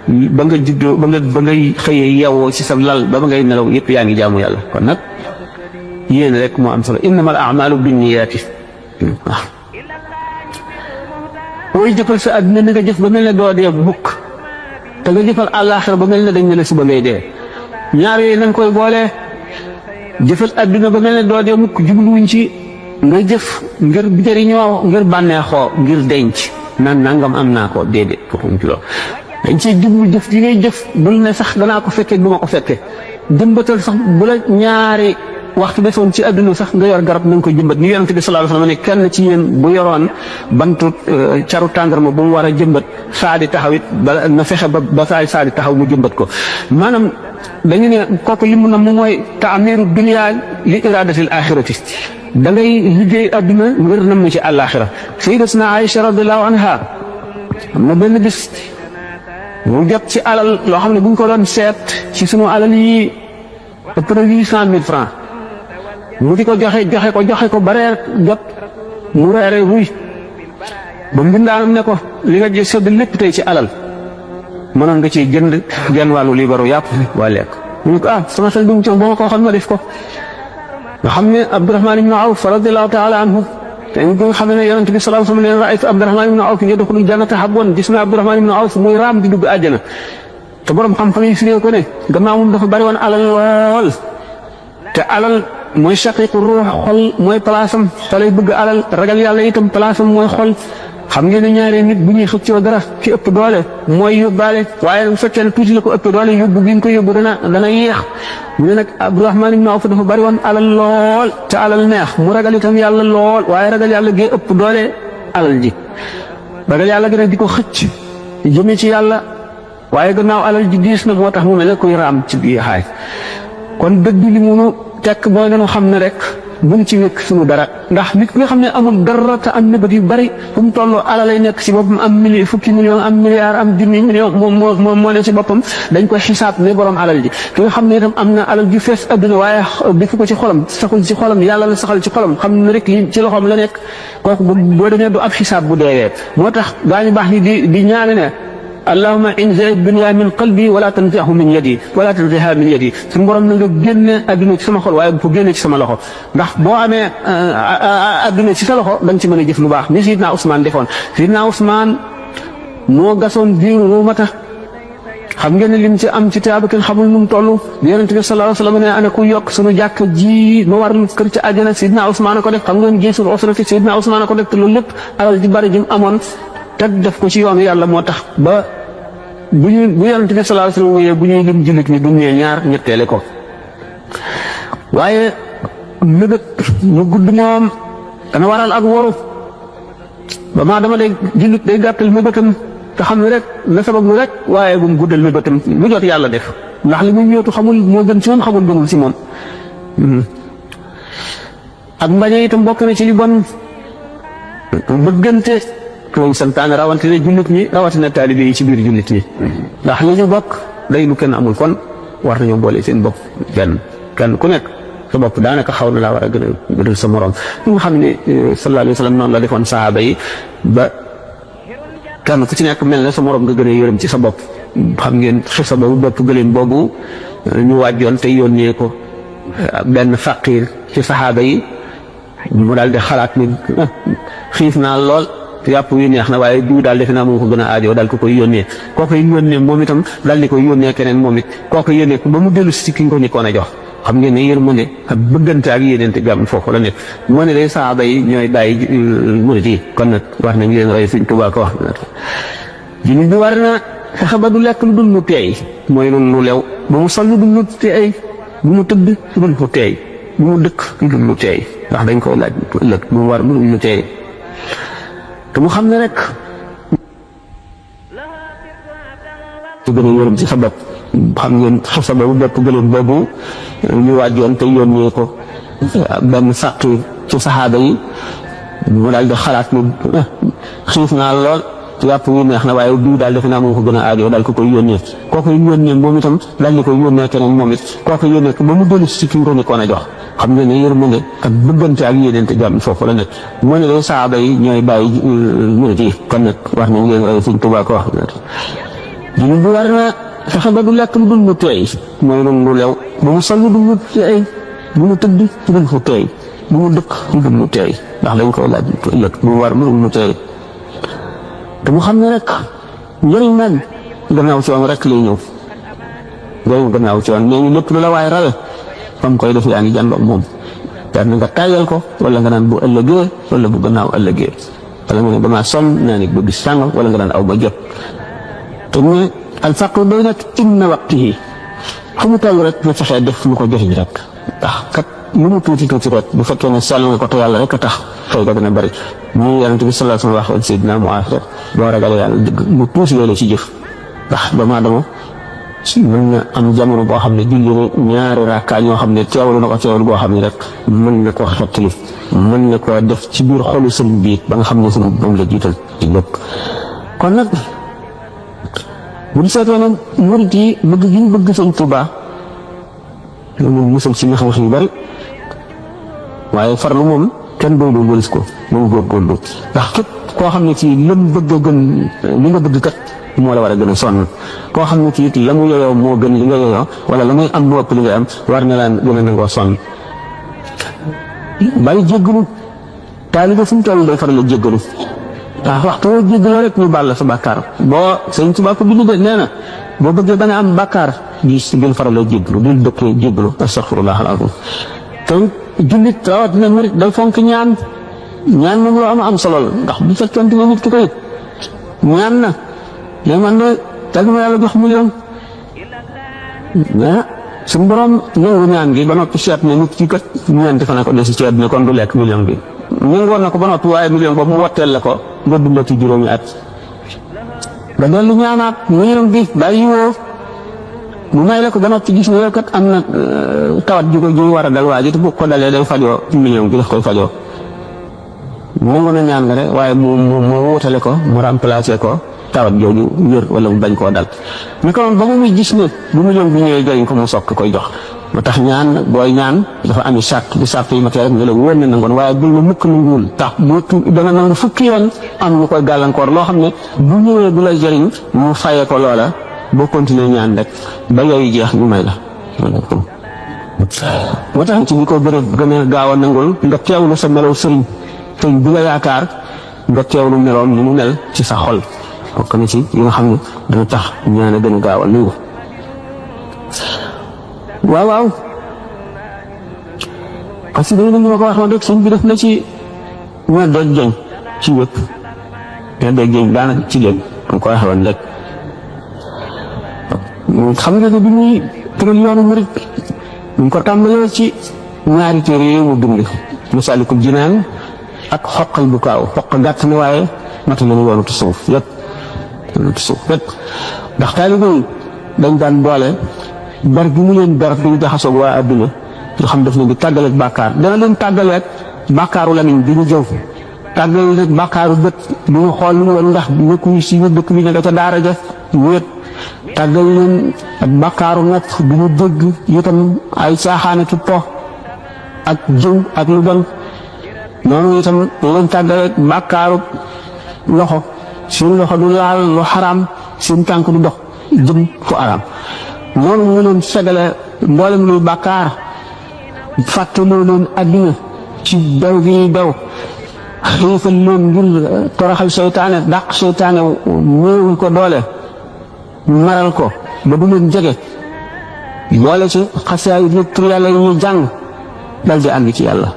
ba nga juddoo ba ngay xëyee yewoo ci sa lal ba ngay nelaw yëpp yaa ngi jaamu yàlla kon nag yéene rek moo am solo innamal a'maalu binniyaati waaw booy jëfal sa àdduna ni nga jëf ba mel ne doo dee mukk te nga jëfal àllaaxira ba mel ne dañ ne la suba ngay dee ñaar yooyu nañ koy boole jëfal àdduna ba mel ne doo dee mukk jubluwuñ ci nga jëf ngir jëriñoo ngir bànneexoo ngir denc nan nangam am naa ko déedéet foofuñ ci loolu dañ ciy jublu jëf yi ngay jëf bul ne sax danaa ko fekkee du ma ko fekkee jëmbatal sax bu la ñaari waxtu defoon ci àdduna sax nga yor garab na nga koy jëmbat ni yonent bi sallallahu alayhi wasallam ne kenn ci yéen bu yoroon bantu caru tàndarma bu mu war a jëmbat saa di taxaw it ba na fexe ba saa di taxaw mu jëmbat ko maanaam dañu ne kooku li mu na mu mooy taamiru dunya li iradatil axirati da ngay liggéey àdduna ngir nam ci àllaaxira sayyidatuna Aïcha radiyallahu anha am na benn bis mu jot ci alal loo xam ne bu ñu ko doon seet ci sunu alal yi ëpp na 800 000 francs mu di ko joxe ko ba reer jot mu reere ruy ba mbindaanam ne ko li nga jël sëdd lépp tey ci alal mënoon nga ciy jënd genn wàllu liibaru yàpp waa lekk mu ne ko sama xel dum ci ba ma koo xam ma def ko nga xam ne Abdurahmaan ibnu Awf radiyallahu taala anhu te nga xam ne yonent bi sallallahu alayhi wa sallam raaytu Abdurahmaan ibnu Awf yadxulu jannata habwan gis naa Abdurahmaan ibnu Awf muy raam di dugg àjjana te borom xam-xam yi firee ko ne gannaaw moom dafa bari woon alal lool te alal mooy shaqiiqu ruux xol mooy palaasam fa lay bëgg alal ragal yàlla itam palaasam mooy xol xam ngeen ne ñaaree nit bu ñuy xëccoo dara ki ëpp doole mooy yóbbaale waaye bu fekkee ne tuuti la ko ëpp doole yóbbu bi ñu ko yóbbu dana yéex mu ne nag Abdurahmaan ibnu Awf dafa bari woon alal lool te alal neex mu ragal itam yàlla lool waaye ragal yàlla gee ëpp doole alal ji ragal yàlla gi nag di ko xëcc jëme ci yàlla waaye gannaaw alal ji diis na moo tax mu mel ne kuy raam ci biir xaay kon dëgg li munu tekk boo gën a xam ne rek buñ ci wékk suñu dara ndax nit ki nga xam ne amul dara te am nëbët yu bari fu mu toll alal lay nekk si boppam am fukki million am milliard am junni million moom moo ne si boppam dañ koy xisaab ne borom alal ji ki nga xam ne itam am na alal ju fees adduna waaye defu ko ci xolam saxul ci xolam yàlla la saxal ci xolam xam ne rek li ci loxoom la nekk kooku boo demee du ab xisaab bu deewee moo tax gaañu baax ni di ñaane ne allahumma inzi dunya min qalbi wala tanzihu min yadi wala tanziha min yadi suñu borom na nga génne adduna ci sama xol waaye bu ko génne ci sama loxo ndax boo amee adduna ci sa loxo da nga ci mën a jëf lu baax ni Sidna Ousmane defoon Sidna Ousmane moo gasoon biir Ruumata xam ngeen ne lim ci am ci tiyaaba kenn xamul nu mu toll Yonent bi sallallahu alayhi wa sallam ne ana ku yokk sunu jàkk ji ma war kër ci àjjana Sidna Ousmane ko def xam ngeen gisul usrati Sidna Ousmane ko def te loolu lépp alal ji bari ji mu amoon te def ko ci yoonu yàlla moo tax ba bu Yonent bi sallallahu alayhi wa sallam bu ñuy lim jullit ñi duñ ne ñaar ñetteele ko waaye mébét mu gudd moom dana waral ak waru ba maa dama day jullit day gàttal mébétam te xam ne rek la sabab lu rek waaye bu mu guddal mi bëtam lu jot yàlla def ndax li muy ñëwtu xamul moo gën ci moom xamul gënul si moom ak mbañe itam bokk na ci li bon bëggante koy santaane rawatina jullit ñi rawatina taalibe yi ci biir jullit ñi ndax li ñu bokk day lu kenn amul kon war nañoo boole seen bopp kenn ku nekk sa bopp daanaka xaw na laa war a gënal sa morom li nga xam ne sallallahu alayhi wa sallam noonu la defoon sahaaba yi ba kenn ku ci nekk mel na sa morom nga gën a yërëm ci sa bopp xam ngeen xisa boobu bopp gëleen boobu ñu wàjjoon te yónnee ko benn faqiir ci sahaaba yi mu daal di xalaat ni xiif naa lool yàpp yu neex na waaye diw daal defe naa moo ko gën a aajoo daal ko koy yónnee kooku yónnee moom itam daal di koy yónnee keneen moom it kooku yónnee ko ba mu dellu si ki nga ko ñëkkoon a jox xam ngeen ne yërmande ak bëggante ak yéeneente gam foofu la nekk moo ne day saaba yi ñooy bàyyi murit yi kon nag wax nañ leen roy Sëñ Tuubaa ko wax jullit bi war na fexe ba du lekk lu dul lu teey mooy lu lew ba mu sol lu dul lu teey bu mu tëdd lu dul lu teey bu mu dëkk lu dul lu teey ndax dañ koy laaj ëllëg bu mu war lu dul lu teey te mu xam ne rek su gën a yërëm ci sa bopp xam ngeen xasa boobu bopp gëleen boobu ñu wàjjoon te yónnee ko benn fàqi ci saxaaba yi mu daal di xalaat ni xiif naa lool yàpp yu neex na waaye bii daal defe naa moo ko gën a aajoo daal ko koy yónnee kooku yónnee moom itam daal di koy yónnee keneen moom it kooku yónnee ko ba mu dellu si ki nga ko nekkoon a jox xam nga ne yërmande ak bëggante ak yéeneente jàmm foofu la nekk moo ne day saaba yi ñooy bàyyi murit yi kon nag wax nañ leen roy Sëñ Tuubaa ko wax jullit bi war na fexe ba du lekk lu dul lu teey mooy lu lew ba mu sol lu dul lu teey bu mu tëdd lu dul lu teey bu mu dëkk lu dul lu teey ndax dañ koy laaj ëllëg bu mu war lu dul lu teey te mu xam ne rek njëriñ nag gannaaw coon rek lay ñëw loolu gannaaw coon mais ñu lépp lu la waaye rawe fam koy def yaa ngi jàndoog moom jar na nga tàyyal ko wala nga naan bu ëllëgee wala bu gannaaw ëllëgee wala nga ne damaa sonn naa ne ba bis sàngam wala nga naan aw ba jot te mu ne alfaqru doy nag inna waqtihi fu mu toll rek na fexee def lu ko jëriñ rek ndax kat lu mu tuuti tuuti rek bu fekkee ne sell nga ko te yàlla rek a tax fay ga dina bëri ñu yonent bi sallallahu alayhi wa sallam waxoon Seydina Muaaz rek boo ragalee yàlla dëgg mu tuuti loolu ci jëf ndax doomu aadama mën na am jamono boo xam ne julli ñaari rakkaa ñoo xam ne teewlu na ko teewlu boo xam ne rek mën na koo xettali mën na koo def ci biir xolu sëriñ bi ba nga xam ne sëriñ moom la jiital ci lépp kon nag bu ñu seetee nag murit yi bëgg gi ñu bëgg Sëñ Tuubaa loolu musal ci nga xam yu bari waaye farlu moom kenn doon doon wëlis ko moom góorgóorlu ndax képp koo xam ne ci lam bëgg a gën li nga bëgg kat moo la war a gën a sonn koo xam ne ci it la mu yoyoo moo gën li nga yoyoo wala la muy am moo ëpp li nga am war na laan gën a nangoo sonn bari jéggalu taalibe fu mu toll day faral a jéggalu waaw waxtu woo jéggaloo rek ñu baal la sa bàkkaar boo Sëñ Tuubaa ko bi de nee na boo bëggee ba nga am bàkkaar di si gën faral a jéggalu di dëkkee jéggalu astaghfirullah al-azim te jullit rawat na murit day fonk ñaan moom loo am solo la ndax bu fekkente ne nit ki koy ñaan na mais man de teg ma yàlla jox million mais suñu borom nangu ñaan gi ba noppi seet ne nit ki kat ñeenti fan ko desi ci àddina kon du lekk million bi ñëngoon na ko ba noppi waaye million boobu mu wotteel la ko nga dundati juróomi at ba dellu ñaanaat million bi bàyyi woo mu may la ko ba noppi gis ne kat am na tawat ju war a dal waa ji te bu ko dalee day fajoo ci million bi daf koy fajoo mu mën a ñaan nga rek waaye mu wutale ko mu remplacé ko tawat jooju wér wala mu bañ koo dal mais kon ba muy gis ne bu million bi ñëwee jëriñ ko mu sokk koy jox moo tax ñaan booy ñaan dafa ami sart di sart yi ma tee rek nga la wóor ne nangoon waaye bul na mukk nanguwul tax bu dana nangu fukki yoon am lu koy gàllankoor loo xam ne bu ñëwee du la jëriñ mu fayee ko loola boo continuer ñaan rek ba yooyu jeex ñu may la moo tax ci ñi ko gën a gaaw a nangul nga teewlu sa melow sëriñ sëriñ bi nga yaakaar nga teewlu meloom ni mu mel ci sa xol bokk na ci yi nga xam ne dana tax ñaan a gën a gaaw a nangu waaw parce que dañu ma ko waxoon rek sëñ bi def na ci ñoo dooj jëñ ci wépp ñoo dooj jëñ daanaka ci lépp ma ko waxoon rek xam nga bi muy tëral yoonu murit ñu ko tàmbalee ci ñaari téere yooyu mu bind Masaalikul Jinaan ak xoqal bu kaaw xoq gàtt na waaye mata la ñu yoonu tasawuf yëpp suuf rek ndax taalibe yi dañ daan boole ber gi mu leen ber duñu jaxasoog waa adduna nga xam daf leen di tàggaleeg bàkkaar dana leen tàggaleeg bàkkaaru lamiñ bi ñu jëw tàggaleeg bàkkaaru bët bi ñu xool lu woon ndax nekkuñu si dëkk bi nekk ca daara ja wéet tàggal leen ak bàkkaaru nopp bi ñu dégg itam ay caaxaane ci po ak jëw ak lu bon noonu itam leen tàggaleeg bàkkaaru loxo seen loxo du laal lu xaraam seen tànk du dox jëm fu araam noonu ñu leen segale mboolem luy bàkkaar fàttaloo leen adduna ci bew gi ñuy bew xiifal leen ngir toroxal seytaane dàq seytaane ñëwul ko doole maral ko ba du leen jege boole ci xasaay yi tur yàlla yi ñuy jàng dal di ànd ci yàlla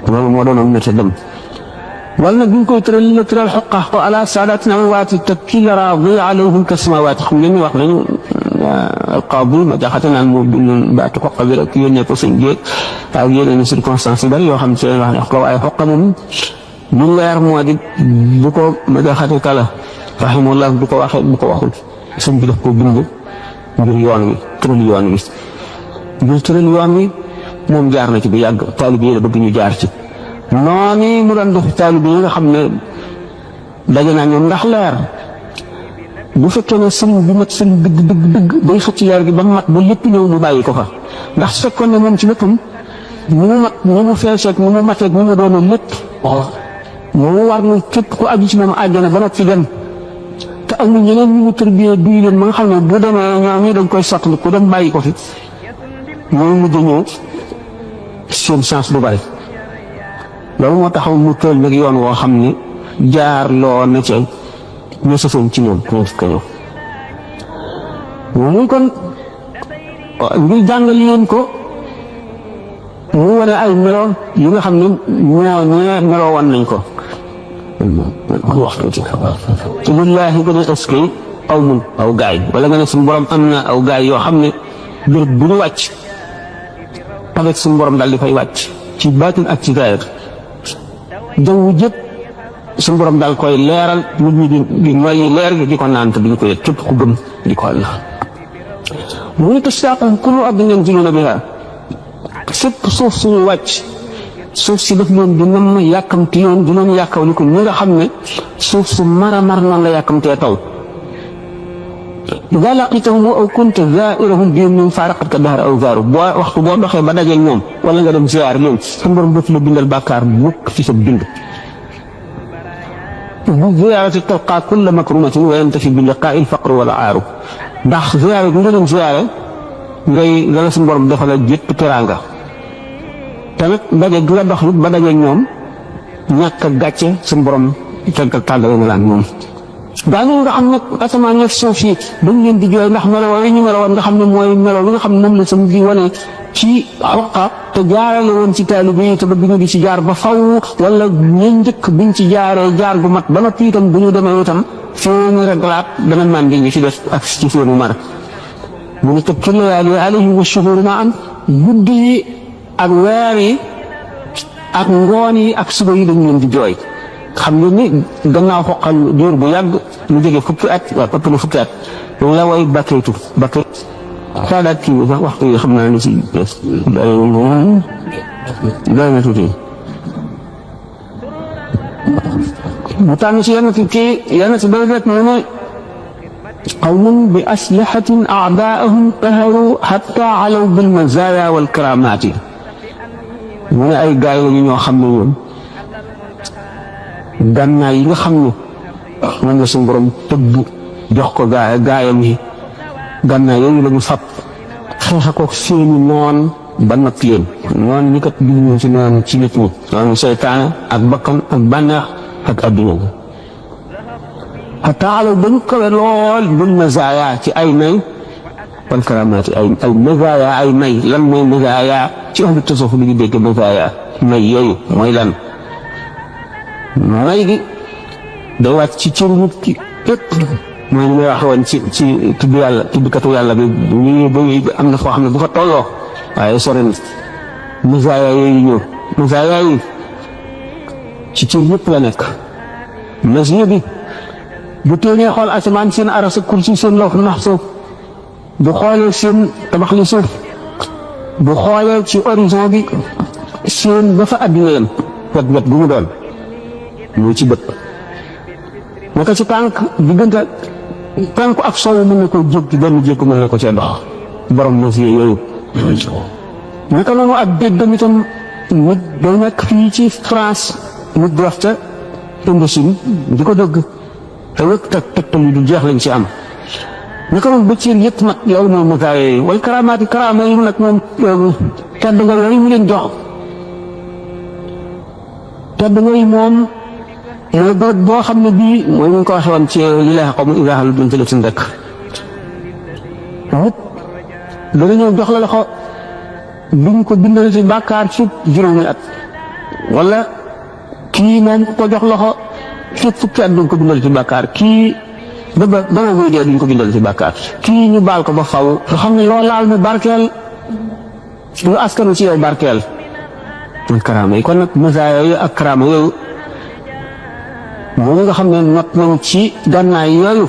loolu moo doonoon métti dem wala nag bi ñu koy tëral la tëral xoqa ko ala saadatina waati tabkil raadi alayhim ka samawaati xam ngeen ni wax nañu alqaabul ma jaxate naan moo bindoon baatu xoqa bi rek yónnee ko sëñ géeg ak yeneen circonstance yu bari yoo xam ne wax ne ko waaye xoqa moom lu leer moo di bu ko ma jaxate kala rahimahullah bu ko waxee bu ko waxul sëñ bi daf ko bind ngir yoon wi tëral yoon wi ngir tëral yoon wi moom jaar na ci bu yàgg taalibe yi la bëgg ñu jaar ci noonu mu doon def taalibe yi nga xam ne daje naa ñoom ndax leer bu fekkee ne sëriñ bi mat sëriñ dëgg day xëcc leer gi ba mat ba lépp ñëw mu bàyyi ko fa ndax su fekkoon ne moom ci léppam mu mat mu mu feeseeg mu mu mateeg mu mu doon lépp mu war na képp ku aju ci moom àjjana ba noppi dem te amul ñeneen ñu mu tërbiyee duy leen ba nga xam ne bu demee ñoom ñi dañ koy sottali ku dem bàyyi ko fi ñooy mujj ñëw seen chance bu bari loolu moo taxaw mu tël nag yoon woo xam ne jaar loo na ca ñu sosoon ci ñoom ñu ko ñëw mu kon ngir jàngal leen ko mu wane ay melo yi nga xam ne ñoo meloo wan nañ ko waxtu ci te billaahi gën a est-ce aw mun aw gaay wala nga ne suñu borom am na aw gaay yoo xam ne béréb bu ñu wàcc avec suñu borom daal di fay wàcc ci baatin ak ci zaahir jaww jëpp suñu borom daal koy leeral nit ñi di noyyi leer gi di ko naan te duñ ko yëg képp ku gëm di ko naan mu ngi tashtaqu kullu ardin yanziluuna bihaa fépp suuf suñu wàcc suuf si daf leen di nam yàkkamti yoon di leen yàkkaw ni ko ñi nga xam ne suuf su mar a mar noonu la yàkkamtee taw idaa laqitahum aw kunta zaa'irahum bihim faaraqatka dahra aw zaaru boo waxtu boo doxee ba dajeeg ñoom wala nga dem ziyaar leen suñu borom dootu la bindal bàkkaar mukk ci sa bind bu ziyaarati talqaa kulla makrumatin wa yantafi bi liqaa'i al-faqr wal aaru ndax ziyaare bi nga leen ziyaare ngay la suñu borom defal la jëpp teraanga tamit daje gi nga dox nit ba dajeeg ñoom ñàkk a gàcce suñu borom tàggal tàggale na la ak moom daañu nga xam nag asamaan ak suuf yi dañ leen di jooy ndax melo yi ñu meloon nga xam ne mooy melo bi nga xam ne moom la sama di wane ci Xoqa te jaarale woon ci taalibe yi te ba bi ñu di ci jaar ba faw wala ñu njëkk biñ ci jaaree jaar gu mat ba noppi itam bu ñu demee itam seen réglaat dana màndi ñi ci des ak ci seenu mar mu ngi tëb ci layaali alayhim wa shuhuur ma am guddi yi ak weer yi ak ngoon yi ak suba yi dañ leen di jooy xam nga ni gannaaw xoqal diir bu yàgg lu jóge fukki at waaw ëpp na fukki at la way bakkeetu bakkeet saadaat kii bi sax waxtu yi xam naa ni si doy na tuuti mu tànn si yenn si doy rek mu ne qawmun bi aslahatin a'daa'ahum qaharu hatta alaw bil mazaaya wal karaamaati mu ne ay gaay la ñu ñoo xam ne ñoom gànnaay yi nga xam ne moom la suñu borom tëgg jox ko gaayam yi gànnaay yooyu la ñu fab xeex ko seeni noon ba natt leen noonu ñi kat duñu ci noonu ci nit ñi noonu seytaane ak bakkan ak bànneex ak adduna bi xataala ba ñu kawe lool bil mazaaya ci ay may wal karamaati ay mazaaya ay may lan mooy mazaaya ci ahlu tasawuf li ñu dégg mazaaya may yooyu mooy lan may gi day wàcc ci cër nit ki képp mooy li may wax woon ci tudd yàlla tuddkatu yàlla bi ñu am na foo xam ne bu fa tolloo waaye sore na mazaaya yooyu ñëw mazaaya yi ci cër yëpp la nekk masiya bi bu téenee xool asamaan seen aras ak kursi seen lawh mahfuus bu xoolee seen tabax li suuf bu xoolee ci horizon bi seen ba fa àddina yem wet bu mu doon muy ci bët naka ci tànk diggante tànk ak soow mën na ko jéggi benn jékku mën na ko cee dox borom mos yooyu naka noonu ak déggam itam nit day nekk fii ci France nit di wax ca Indochine di ko dëgg te wëkk tegtal yi du jeex lañ ci am naka noonu ba ci yëpp nag loolu moom mu gaa yooyu wala karaamaati karaama yi nag moom tedd nga yooyu mu leen jox tedd nga yi moom mooy bërëb boo xam ne bii mooy ñu ko waxee woon ci li lay xaw ma Ibrahima lu doon jëlee suñu dëkk nit dana ñëw jox la loxo duñ ko bindal ci bàkkaar ci juróomi at wala kii moom ko jox loxo ci fukki at duñ ko bindal ci bàkkaar kii ba muy dee duñ ko bindal ci bàkkaar kii ñu baal ko ba faw nga xam ne loo laal mu barkeel lu askanu ci yow barkeel muy karaama yi kon nag masaaya yooyu ak karaama yooyu moom nga xam ne not nañu ci gànnaay yooyu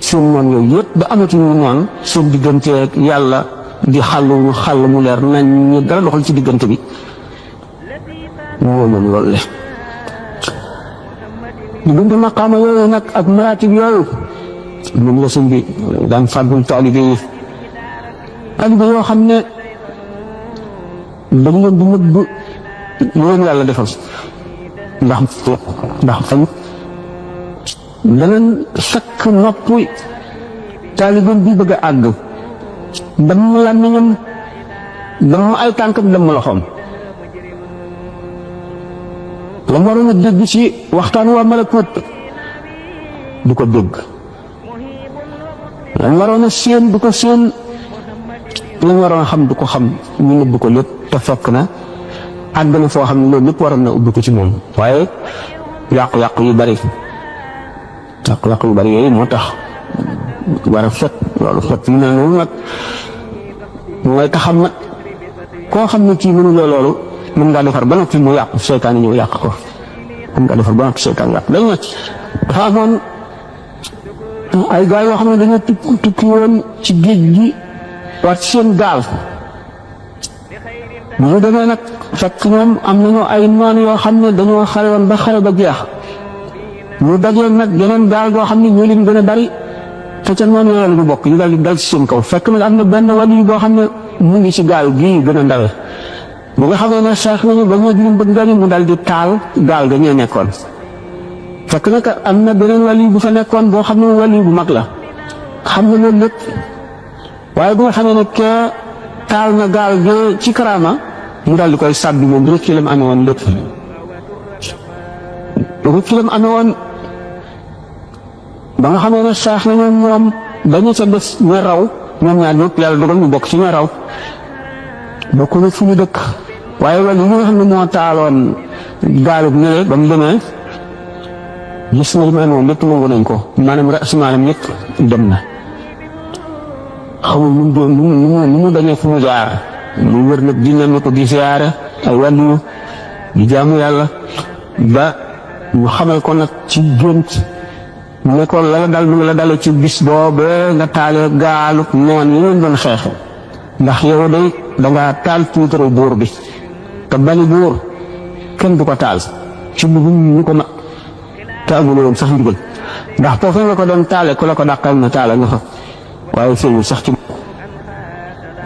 suñ noon yooyu yëpp ba amatuñu noonu suñ diggante yàlla di xàll mu leer nañ ñu dara doxal ci diggante bi moom loolu le diggante maqaama yooyu nag ak maratib yooyu moom la sëñ bi daan fàggul taalibe yi taalibe yoo xam ne dañ leen di nëbb leen yàlla defal ndax tamit danañ sakk nopp taalibeem bi bëgg a àgg damm làmmiñam damm ay tànkam damm loxoom la mu waroon a dégg ci waxtaan waa malakut du ko dégg la mu waroon a séen du ko séen la mu waroon a xam du ko xam ñu nëbb ko lépp te fekk na àgg na foo xam ne loolu lépp waroon na ubbi ko ci moom waaye yàqu-yàqu yu bari yooyu moo tax war a fet loolu fet yu ne noonu nag mooy taxam nag koo xam ne kii mënuloo loolu mën ngaa defar ba noppi mu yàqu seytaan ñëw yàq ko mën ngaa defar ba noppi seytaan yàq dañ ne dafa amoon ay gars yoo xam ne dañoo tukki woon ci géej gi war ci seen gaal bu ñu demee nag fekk ñoom am nañu ay noon yoo xam ne dañoo xare woon ba xare ba jeex ñu dajeel nag yeneen gaal goo xam ne ñoo leen gën a bari te ca noonu yooyu la ñu bokk ñu daal di dal ci seen kaw fekk nag am na benn wàll boo xam ne mu ngi ci gaal gii gën a ndawe bu nga xam ne sax nañu ba ñoo juróom bëgg gañu mu daal di taal gaal ga ñoo nekkoon fekk nag am na beneen wàll bu fa nekkoon boo xam ne wàll bu mag la xam nga loolu lépp waaye bu nga xam ne kee taal na gaal ga ci karaama mu daal di koy sàbbi moom rek ci la mu amee woon lépp rek ci la mu amee woon ba nga xam ne sax nañu ñoom dañu sa des ña raw ñoom ñaar ñëpp yàlla dogal ñu bokk ci ña raw bokk na fu ñu dëkk waaye wàll yi nga xam ne moo taaloon gaalub ñële ba mu demee gis na li ma moom lépp nangu nañ ko maanaam maanaam ñëpp dem na xamul nu mu dañee fu mu jaar mu wër nag dina ma ko di siyaare ay wàllu di jaamu yàlla ba ñu xamal ko nag ci gént ne ko la dal mu ngi la dale ci bis boobu nga taale gaalub noon yi leen doon xeexe ndax yow day dangaa taal tuutaru buur bi te bani buur kenn du ko taal ci bu ñu ko ma te amul woon sax ndigal ndax foofu nga ko doon taale ku la ko dàqal na taale nga fa waaye feeñul sax ci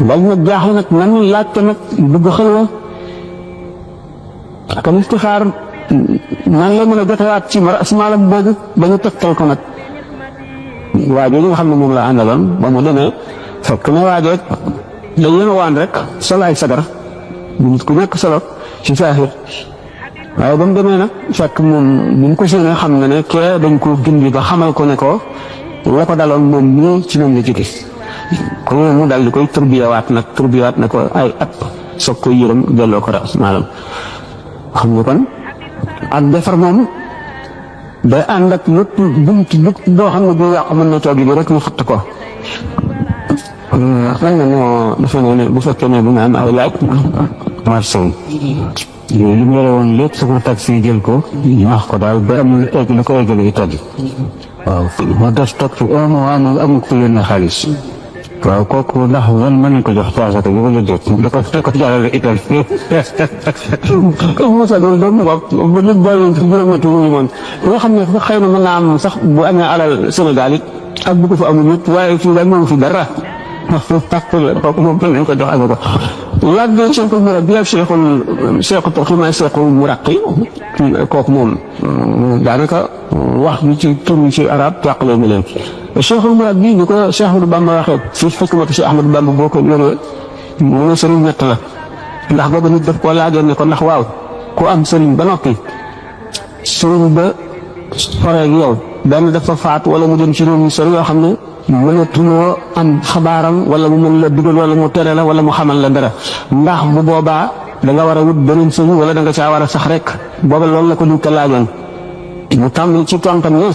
bal nag jaaxle nag nan laajte nag bëgg xëlwa ak istixaar nan la mën a jotewaat ci maalam bëgg ba ñu tegtal ko nag waajo li nga xam ne moom la àndaloon ba mu demee fekk na waajo dañ leen waan rek solo ay sagar bu nit ku nekk solo ci saaxir waaye ba mu demee nag fekk moom ni mu ko séenee xam na ne kee dañ ko gindi ba xamal ko ne ko la ko daloon moom ñëw ci moom la jóge ko mu daal di koy turbiyawaat na ko ay at soog koy yërëm delloo ko ras maalam xam nga kon ak defar moom day ànd ak lépp bunti lépp boo xam ne bu yàq mën na toog yi rek mu fatt ko xëy na moo dafa ne bu fekkee ne bu nga am ay laaj marché li mu yore woon lépp sama taxi jël ko ñaax ko daal ba amul egg la ko eggale Italie waaw moo des toog fi un mois amul ku yónnee xaalis waaw kooku ndax man mën nañ ko jox paasaka bu ko jot da ko jaarale Italie moo tax loolu doon na ko ba nit bàyyi fi bërëmatu mu man nga xam ne xëy na mën naa am sax bu amee alal Sénégal it ak bu ko fa amul it waaye fii daal moom fi dara kooku moom nañ ko jox ak ko laaj bi cheikhul murabbi ak cheikhul tarxima cheikhul muraqi kooku moom daanaka wax bi ci tur bi ci arab tàqaloo mi leen cheikhul murabbi ni ko Cheikh Ahmadou Bamba waxee fii xikmatu Cheikh Ahmadou Bamba boo ko yore mu ne sëriñ ñett la ndax boobu nit daf koo laajoon ne ko ndax waaw ku am sëriñ ba noppi sëriñ ba xoreeg yow benn dafa faatu wala mu dem ci réew mi sori yoo xam ne mënatuloo am xabaaram wala mu mën la dugal wala mu tere la wala mu xamal la dara ndax bu boobaa da nga war a wut beneen sëriñ wala da nga caa war a sax rek booba loolu la ko nit ko laajoon mu tàmm ci tontam ne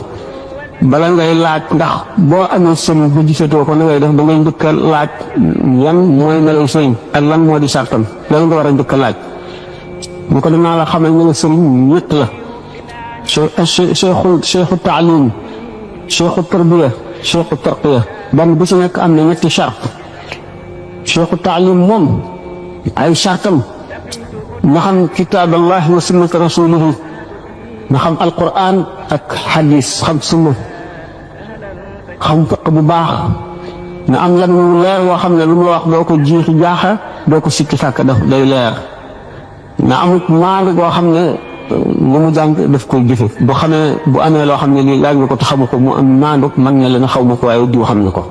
bala ngay laaj ndax boo amee sëriñ bu gisatoo ko na ngay def da ngay njëkk a laaj yan mooy melaw sëriñ ak lan moo di sartam loolu nga war a njëkk a laaj bu ko dinaa la xamal ne sëriñ ñett la cheikhu taalim cheikhu tarbiya cheikhu tarqiya benn bu ci nekk am na ñetti chart cheikhu taalim moom ay chartam nga xam kitaaballahi wa sunnata rasulihi nga xam alquran ak xadis xam sunna xam fiq bu baax nga am lan mu leer woo xam ne lu mu wax doo ko jiixi jaaxa doo ko sikki sàkk daf day leer nga amut maandu goo xam ne lu mu jàng daf koy jëfe bu xamee bu amee loo xam ne lii laaj nga ko te xamu ko mu am maandu man ne la na xaw ma ko waaye diw xam ne ko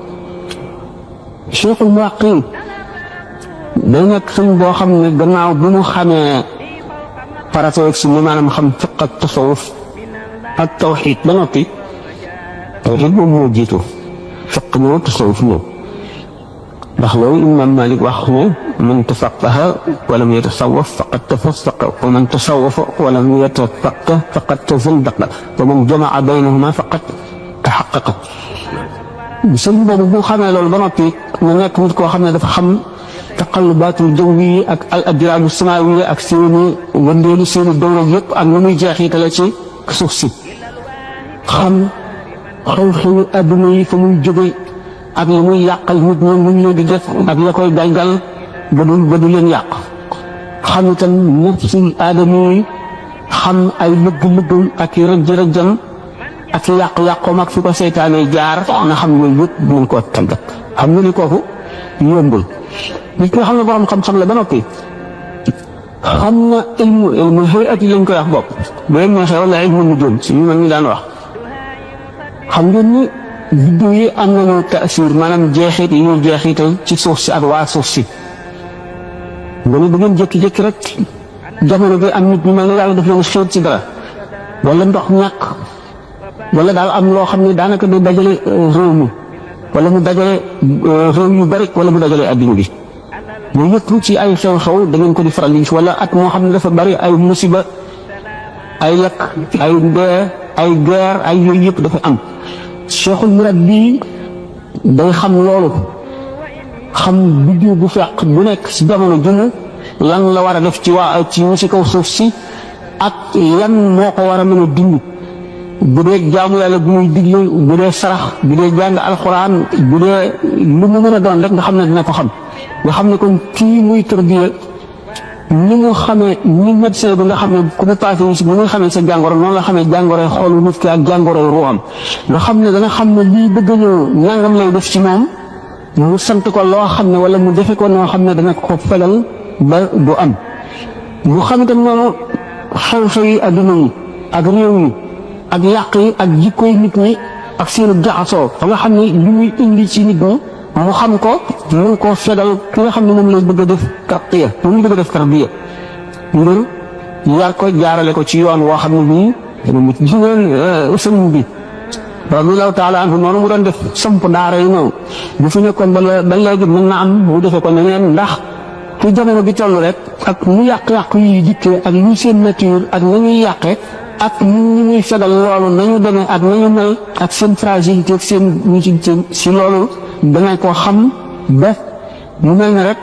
cheikhul muraqi day nekk sëñ boo xam ne gannaaw bu mu xamee farata ak sunna maanaam xam fiq ak tasawuf ak tawxiid ba noppi tawxiid moom moo jiitu fiq ñëw tasawuf ñëw ndax loolu imam Malik wax ne man tafaqaha walam yatasawaf faqad tafassaqa wa man tasawafa walam yatafaqah faqad tazandaqa wa man jamaa baynahuma faqad taxaqaqa sëñ boobu bu xamee loolu ba noppi nga nekk nit koo xam ne dafa xam taqallubaatul jawwi ak al ajraamu samaawi ak seeni wëndeelu seeni dawra yëpp ak nu muy jeexitale ci suuf si xam xew-xewi adduna yi fa muy jóge ak la muy yàqal nit ñi lu ñu leen di def ak la koy gàngal ba du leen yàq xam itam nafsul aadama yi xam ay lëgg-lëggam ak rëjj-rëjjam ak yàq-yàqoom ak fi ko seytaane jaar na xam yooyu yëpp mën koo tàggat xam nga ni kooku yombul nit nga xam ne borom xam-xam la ba noppi xam na ilmu hayat yi lañ koy wax bopp bu leen neexee wala ilmu nujum si ñu mag ñi daan wax xam ngeen ni biddiw yi am nañu taasir maanaam jeexit yi ñuy jeexital ci suuf si ak waa suuf si nga ni bu ngeen jékki-jékki rek jamono bi am nit ñu mel ne yàlla daf leen xéet ci dara wala ndox ñàkk wala daal am loo xam ne daanaka du dajale réew mi wala mu dajale réew yu bari wala mu dajale adduna bi yooyu yëpp ci ay xew-xew da ngeen ko di faral di gis wala at moo xam ne dafa bari ay musiba ay lakk ay dee ay guerre ay yooyu yëpp dafa am cheikhul murabbi day xam loolu xam biddiw bu fekk bu nekk si jamono junne lan la war a def ci waa ci ñu si kaw suuf si ak lan moo ko war a mën a dund bu dee jaamu yàlla bu muy digle bu dee sarax bu dee jàng alxuraan bu dee lu mu mën a doon rek nga xam ne dina ko xam nga xam ne kon kii muy tërbiya ni mu xamee ni médecin bi nga xam ne ku mu paase wu si ni nga xamee sa jàngoro noonu la xamee jàngoroy xoolu nit ki ak jàngoroy ruuxam nga xam ne dana xam ne lii bëgg a ñëw ñàngam lay def ci moom mu sant ko loo xam ne wala mu defe ko noo xam ne dana ko felal ba du am mu xam itam noonu xew-xew yi adduna yi ak réew yi ak yàq yi ak jikkoy nit ñi ak seenu jaxasoo fa nga xam ne li muy indi ci nit ñi mu xam ko mën koo fegal ki nga xam ne moom lay bëgg a def tarqiya moom bëgg a def tarbiya ngir yar ko jaarale ko ci yoon woo xam ne bii dana mu jigéen sëriñ bi radiyallahu taala anhu noonu mu doon def samp daara yi noonu bu fi nekkoon ba léegi mën na am mu defee ko neneen ndax ci jamono bi toll rek ak mu yàq-yàq yi dikkee ak ñu seen nature ak na ñuy yàqee ak ñu ñuy fegal loolu nañu demee ak nañu mel ak seen fragilité ak seen utilité si loolu dangay koo xam ba mu mel ne rek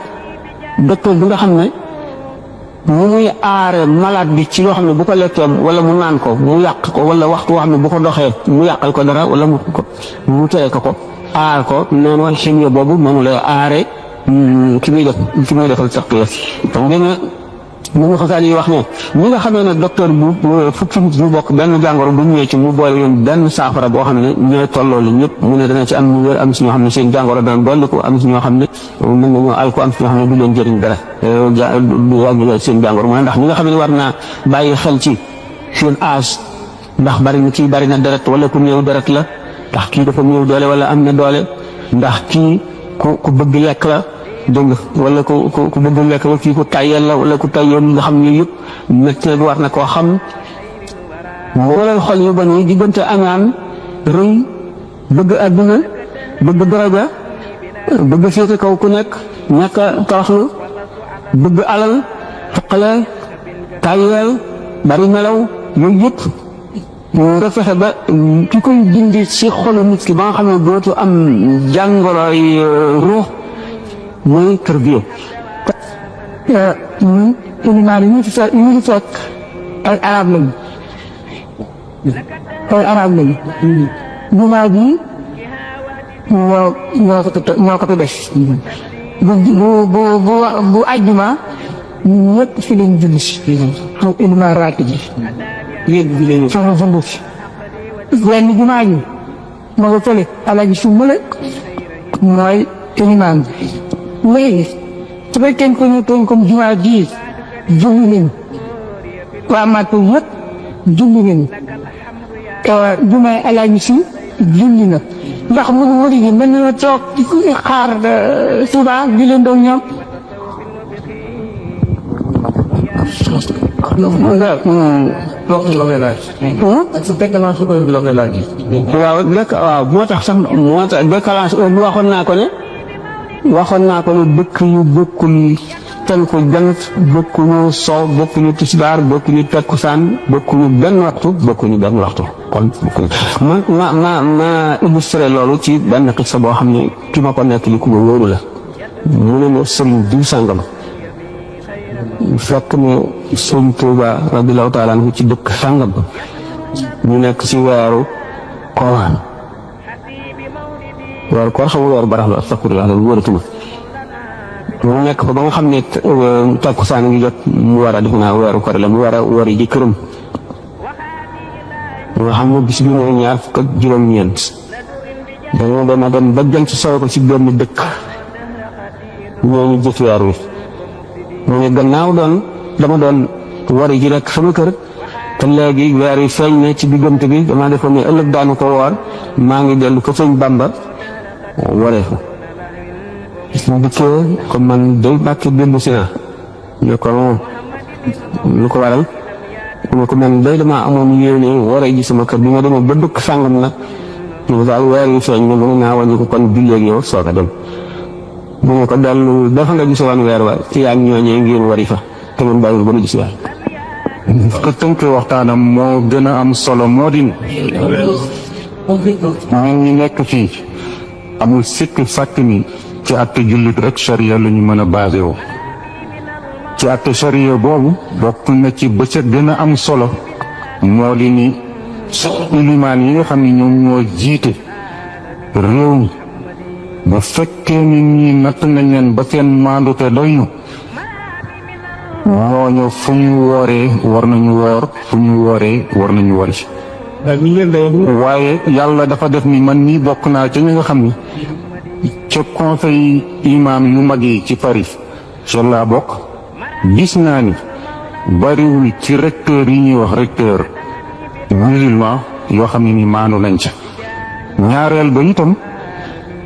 docteur bi nga xam ne mu muy aare malade bi ci loo xam ne bu ko lekkee wala mu naan ko mu yàq ko wala waxtu woo xam ne bu ko doxee mu yàqal ko dara wala mu tere ko aar ko noonu chimie boobu moom la aare ki muy defal taqwiya donc mu ngi xasaal yi wax ne ñi nga xamee ne docteur bu fukki nit ñu bokk benn jàngoro bu ñëwee ci mu boole yoon benn saafara boo xam ne ñooy tolloo li ñëpp mu ne dana ci am mu wér am si ñoo xam ne seen jàngoro dana dolli ko am si ñoo xam ne mën nañoo al ko am si ñoo xam ne du leen jëriñ dara du wàññi seen jàngoro mu ne ndax ñi nga xam ne war naa bàyyi xel ci seen âge ndax bari na kii bari na deret wala ku néew deret la ndax kii dafa néew doole wala am na doole ndax kii ku bëgg lekk la dégg nga wala ku bëgg lekk wala kii ku tayyel la wala ku tayyoon nga xam ne yëpp médecin bi war na koo xam wala xol yu bon yi diggante añaan rëy bëgg àdduna bëgg daraja bëgg féete kaw ku nekk ñàkk a toroxlu bëgg alal foqale tayyel bari melaw yooyu yëpp nga fexe ba ki koy dindi ci xolu nit ki ba nga xam ne dootu am jàngoroy ruux mooy tarbiya. ñun ilimaan yi ñu ngi fekk ay arab lañu jumaa bi ñoo ko def bu àjjuma ñëpp fi lañ julli si moom ilimaan raati bi yéen sama jënd fi wenn jumaa ji ma nga fële alaji su mële mooy ilimaan bi léegi su fekkee ko ñu tooñ comme jumaa ji julli leen waa Màkka yëpp julli leen jumaa alaji si julli na ndax mu wëri gi mën na toog di xaar suba di leen doon ñoom waaw moo tax décalage waxoon naa ko ne dëkk yu bokkul tënku jant bokkuñu sow bokkuñu tisbaar bokkuñu takkusaan bokkuñu benn waxtu kon ma illustré loolu ci benn xisa boo xam ne ki ma ko nekk li ku ma wóoru la mu ne ma sëriñ diw sàngam fekk ne sëñ Tuuba radiyallaahu taala anhu ci dëkk sàngam ñu nekk ci weeru koor xamul weeru barax la astafurlah loolu wóoratuma mu nekk fa ba nga xam ne takkusaan ngi jot mu war a def naa weeru koor la mu war a wari ji këram nga xam ne bis bi mooy 29 dañoo dem ba jant sooy ko ci benn dëkk ñooñu jëf weer wi mu ne gannaaw dama doon wari ji rek sama kër te léegi weer wi feeñ ne ci diggante bi damaa defoon ne ëllëg daanu ko woor maa ngi dellu ko sëñ Bamba waree fa mu dikkee comme man day bàkke dellu si naa ne ko moom lu ko waral mu ko man day damaa amoon yéene waree ji sama kër bi ma demee ba dëkk sàngam nag ñu daal weer wi feeñ ne mën naa wàññi ko kon julleeg yow soog a dem mu ne ko dellu dafa nga gisoon weer wa ci yaa ngi ñooñee ngir wari fa te man bàyyiwul ba nu gis weer ko tënk waxtaanam moo gën a am solo moo di ñu nekk fii amul sikk sàkk ni ci àtte jullit rek charia la ñu mën a basé woo ci àtte charia boobu bokk na ci bëccëg gën a am solo moo di ni ilimaan yi nga xam ne ñoom ñoo jiite réew mi ba fekkee ni ñii natt nañ leen ba seen maandute doy ñu ñooñu fu ñu wooree war nañu woor fu ñu wooree war nañu wori waaye yàlla dafa def ni man nii bokk naa ca ñi nga xam ni ca conseil imam yu mag yi ci Paris ca laa bokk gis naa ni bariwul ci recteur yi ñuy wax recteur musulman yoo xam ne ni maanu nañ ca ñaareel ba itam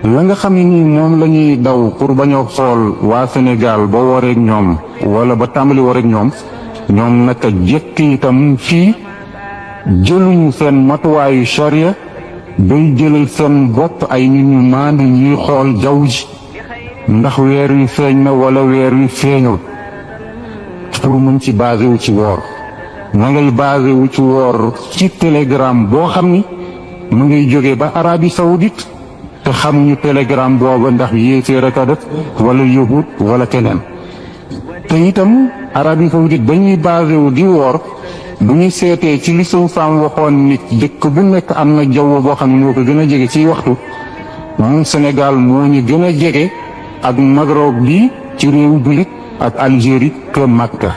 la nga xam ne ni moom la ñuy daw pour bañoo xool waa Sénégal ba wareeg ñoom wala ba tàmbali wareeg ñoom naka jëkk itam fii jëluñu seen matuwaayu charia bay jëlal seen bopp ay nit ñu maandu ñuy xool jaww ji ndax weer wi feeñ na wala weer wi feeñul pour mën ci basé wu ci woor ma ngay basé wu ci woor ci télégramme boo xam ni mu ngay jógee ba Arabie Saoudite te xamuñu télégramme booba ndax yéeféer a ko def wala yahut wala keneen te itam Arabie Saoudite ba ñuy basé wu di woor bu ñu seetee ci li suñu faam waxoon nit dëkk bu nekk am na jaww boo xam ne moo ko gën a jege ci waxtu moom Sénégal moo ñu gën a jege ak Maghreb bi ci réew jullit ak Algérie que Makka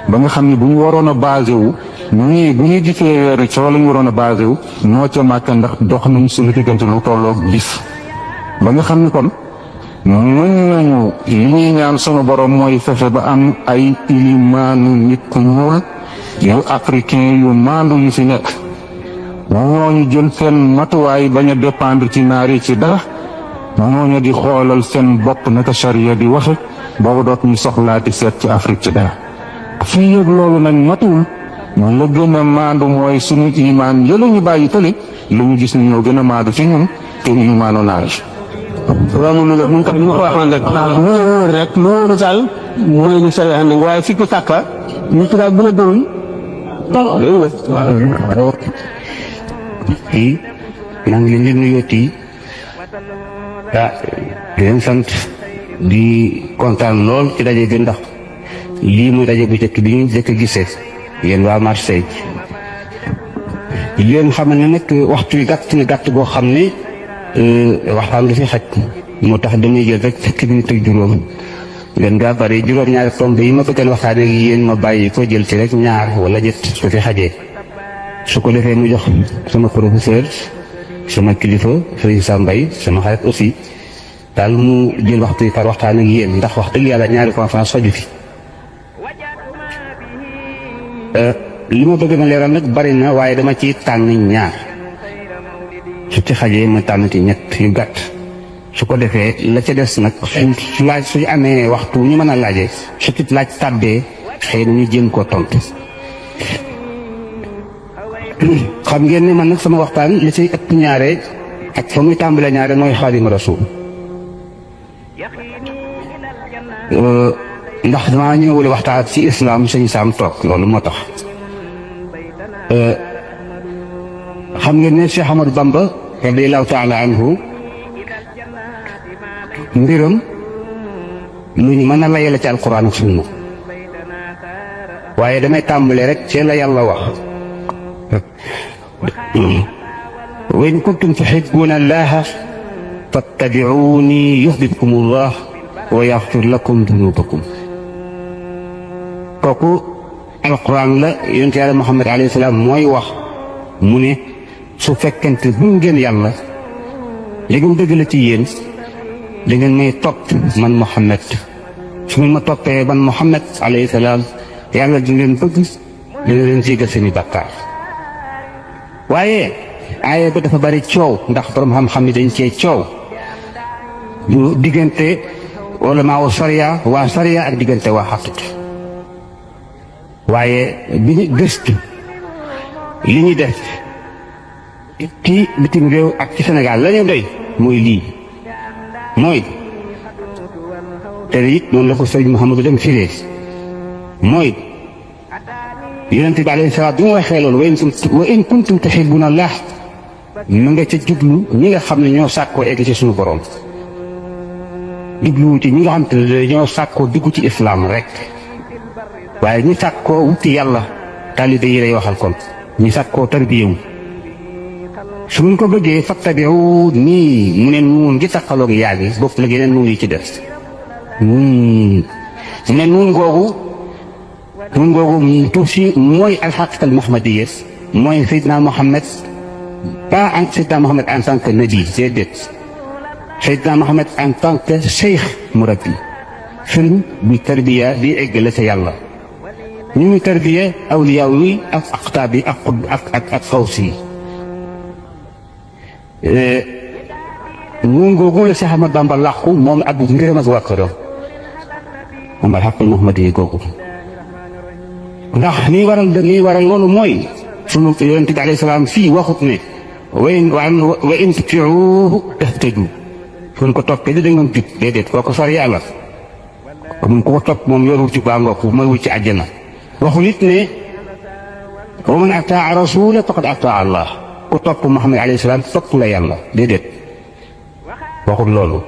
ba nga xam ne bu ñu waroon a basé wu ñii bu ñu gisee weeru coow la ñu waroon a basé wu ñoo ca Makka ndax dox nañ suñu diggante lu tolloog bis ba nga xam ne kon mën nañu li ñuy ñaan sunu borom mooy fexe ba am ay ilimaanu nit ku ñuul yu africain yu maandu yu fi nekk ñooñu jël seen matuwaay bañ a dépendre ci naar yi ci dara ñooñu di xoolal seen bopp naka charia di waxe boobu doot ñu soxlaati seet ci Afrique ci dara fii yëg loolu nag matuwul ñun la gën a maandu mooy sunu imaan yële ñu bàyyi tële lu ñu gis ni ñoo gën a maandu ci ñun te imaanu naar yi waaw moom la mun ko waxoon rek loolu rek loolu daal mooy lu sare xam waaye fi ko sàkka ñu ko daal bu la doon yi maa ngi leen di nuyooti di leen sant di kontaan lool ci daje bi ndax lii muy daje bu njëkk bi ñu njëkk a gisee yéen waa Marseille leen xam ne nag waxtu wi gàtt na gàtt boo xam ne waxtaan du fi xaj moo tax dañuy jël rek fukki minute ak juróom leen gaa bari juróom-ñaari tomb yi ma bëggoon waxtaanee ak yéen ma bàyyi ko jël ci rek ñaar wala ñett su fi xajee su ko defee mu jox sama professeur sama kilifa Serigne Sam Mbaye sama xarit aussi daal mu jël waxtu yi par waxtaan ak yéen ndax wax dëgg yàlla ñaari conférence faju fi li ma bëgg ma leeral nag bari na waaye dama ci tànn ñaar su ci xajee ma tànn ci ñett yu gàtt su ko defee la ca des nag su laaj suñu amee waxtu ñu mën a laajee su ci laaj tàbbee xëy na ñu jéem koo tontu xam ngeen ne man nag sama waxtaan li ciy ëpp ñaare ak fa muy tàmbalee ñaare mooy Xaadimu Rasuul ndax damaa ñëwul waxtaan ci islam sëñ Sam toog loolu moo tax xam ngeen ne Cheikh Ahmadou Bamba radiyallahu taala anhu mbiram lu ñu mën a layale ci alquran ak sunna waaye damay tàmbale rek ci la yàlla wax wa in kuntum tuhibbuna allaha fattabi'uni yuhbibkum allah wa yaghfir lakum dunubakum kooku alquran la yonent yàlla Muhammad alayhi salaam mooy wax mu ne su fekkente bu ngeen yàlla li ngeen dëgg la ci yéen da ngeen may topp man Muhammad su ngeen ma toppee man Muhammad alayhi salaam yàlla di leen bëgg dina leen jégal seeni bàkkaar waaye aaya ba dafa bari coow ndax borom xam-xam ni dañ cee coow bu diggante wala maa waa sariya ak diggante waa xaqiqa waaye bi ñu gëstu li ñuy def ci bitim réew ak ci Sénégal la ñu doy mooy lii mooy te it noonu la ko sëriñ Mouhamadou dem firee mooy yonent bi alayhi salaam bi mu waxee loolu wa in kuntum tuhibbuna Allah na nga ca jublu ñi nga xam ne ñoo sàkkoo egg ci suñu borom jubluwu ci ñi nga xam te ne dañoo sàkkoo dugg ci islam rek waaye ñi sàkkoo wuti yàlla taalibe yi lay waxal kon ñi sàkkoo tarbiyewu su ñu ko bëggee fattabi'u nii mu ne nuun ngi taxaloog yaa gi bopp la yeneen nuun yi ci des mu ne nuun googu tuuti mooy alxaqiqa al muhammadiyya mooy Seydina Mohamed pas en Seydina Mohamed en tant que nabi déedéet Seydina Mohamed en tant que cheikh murabbi sëriñ bi tarbiya di eggale sa yàlla ñu ngi tarbiya awliyaaw yi ak aqtaab yi ak xaws yi nuun googu la Cheikh Ahmad Bamba làqu moom ak ngërëm ak waa këram moom alxaqul muhammadiyya googu ndax lii waral loolu mooy sunu yonent bi alayhi salaam fii waxut ne wa in tuti'uuhu tahtadu suñ ko toppee da ngeen jub déedéet kooku sori yàlla mun ko topp moom yorul ci baa ngokk mooy wut ci àjjana waxul it ne wa man ataa rasula faqad ataa Allah ku topp Muhammad alayhi salaam topp la yàlla déedéet waxul loolu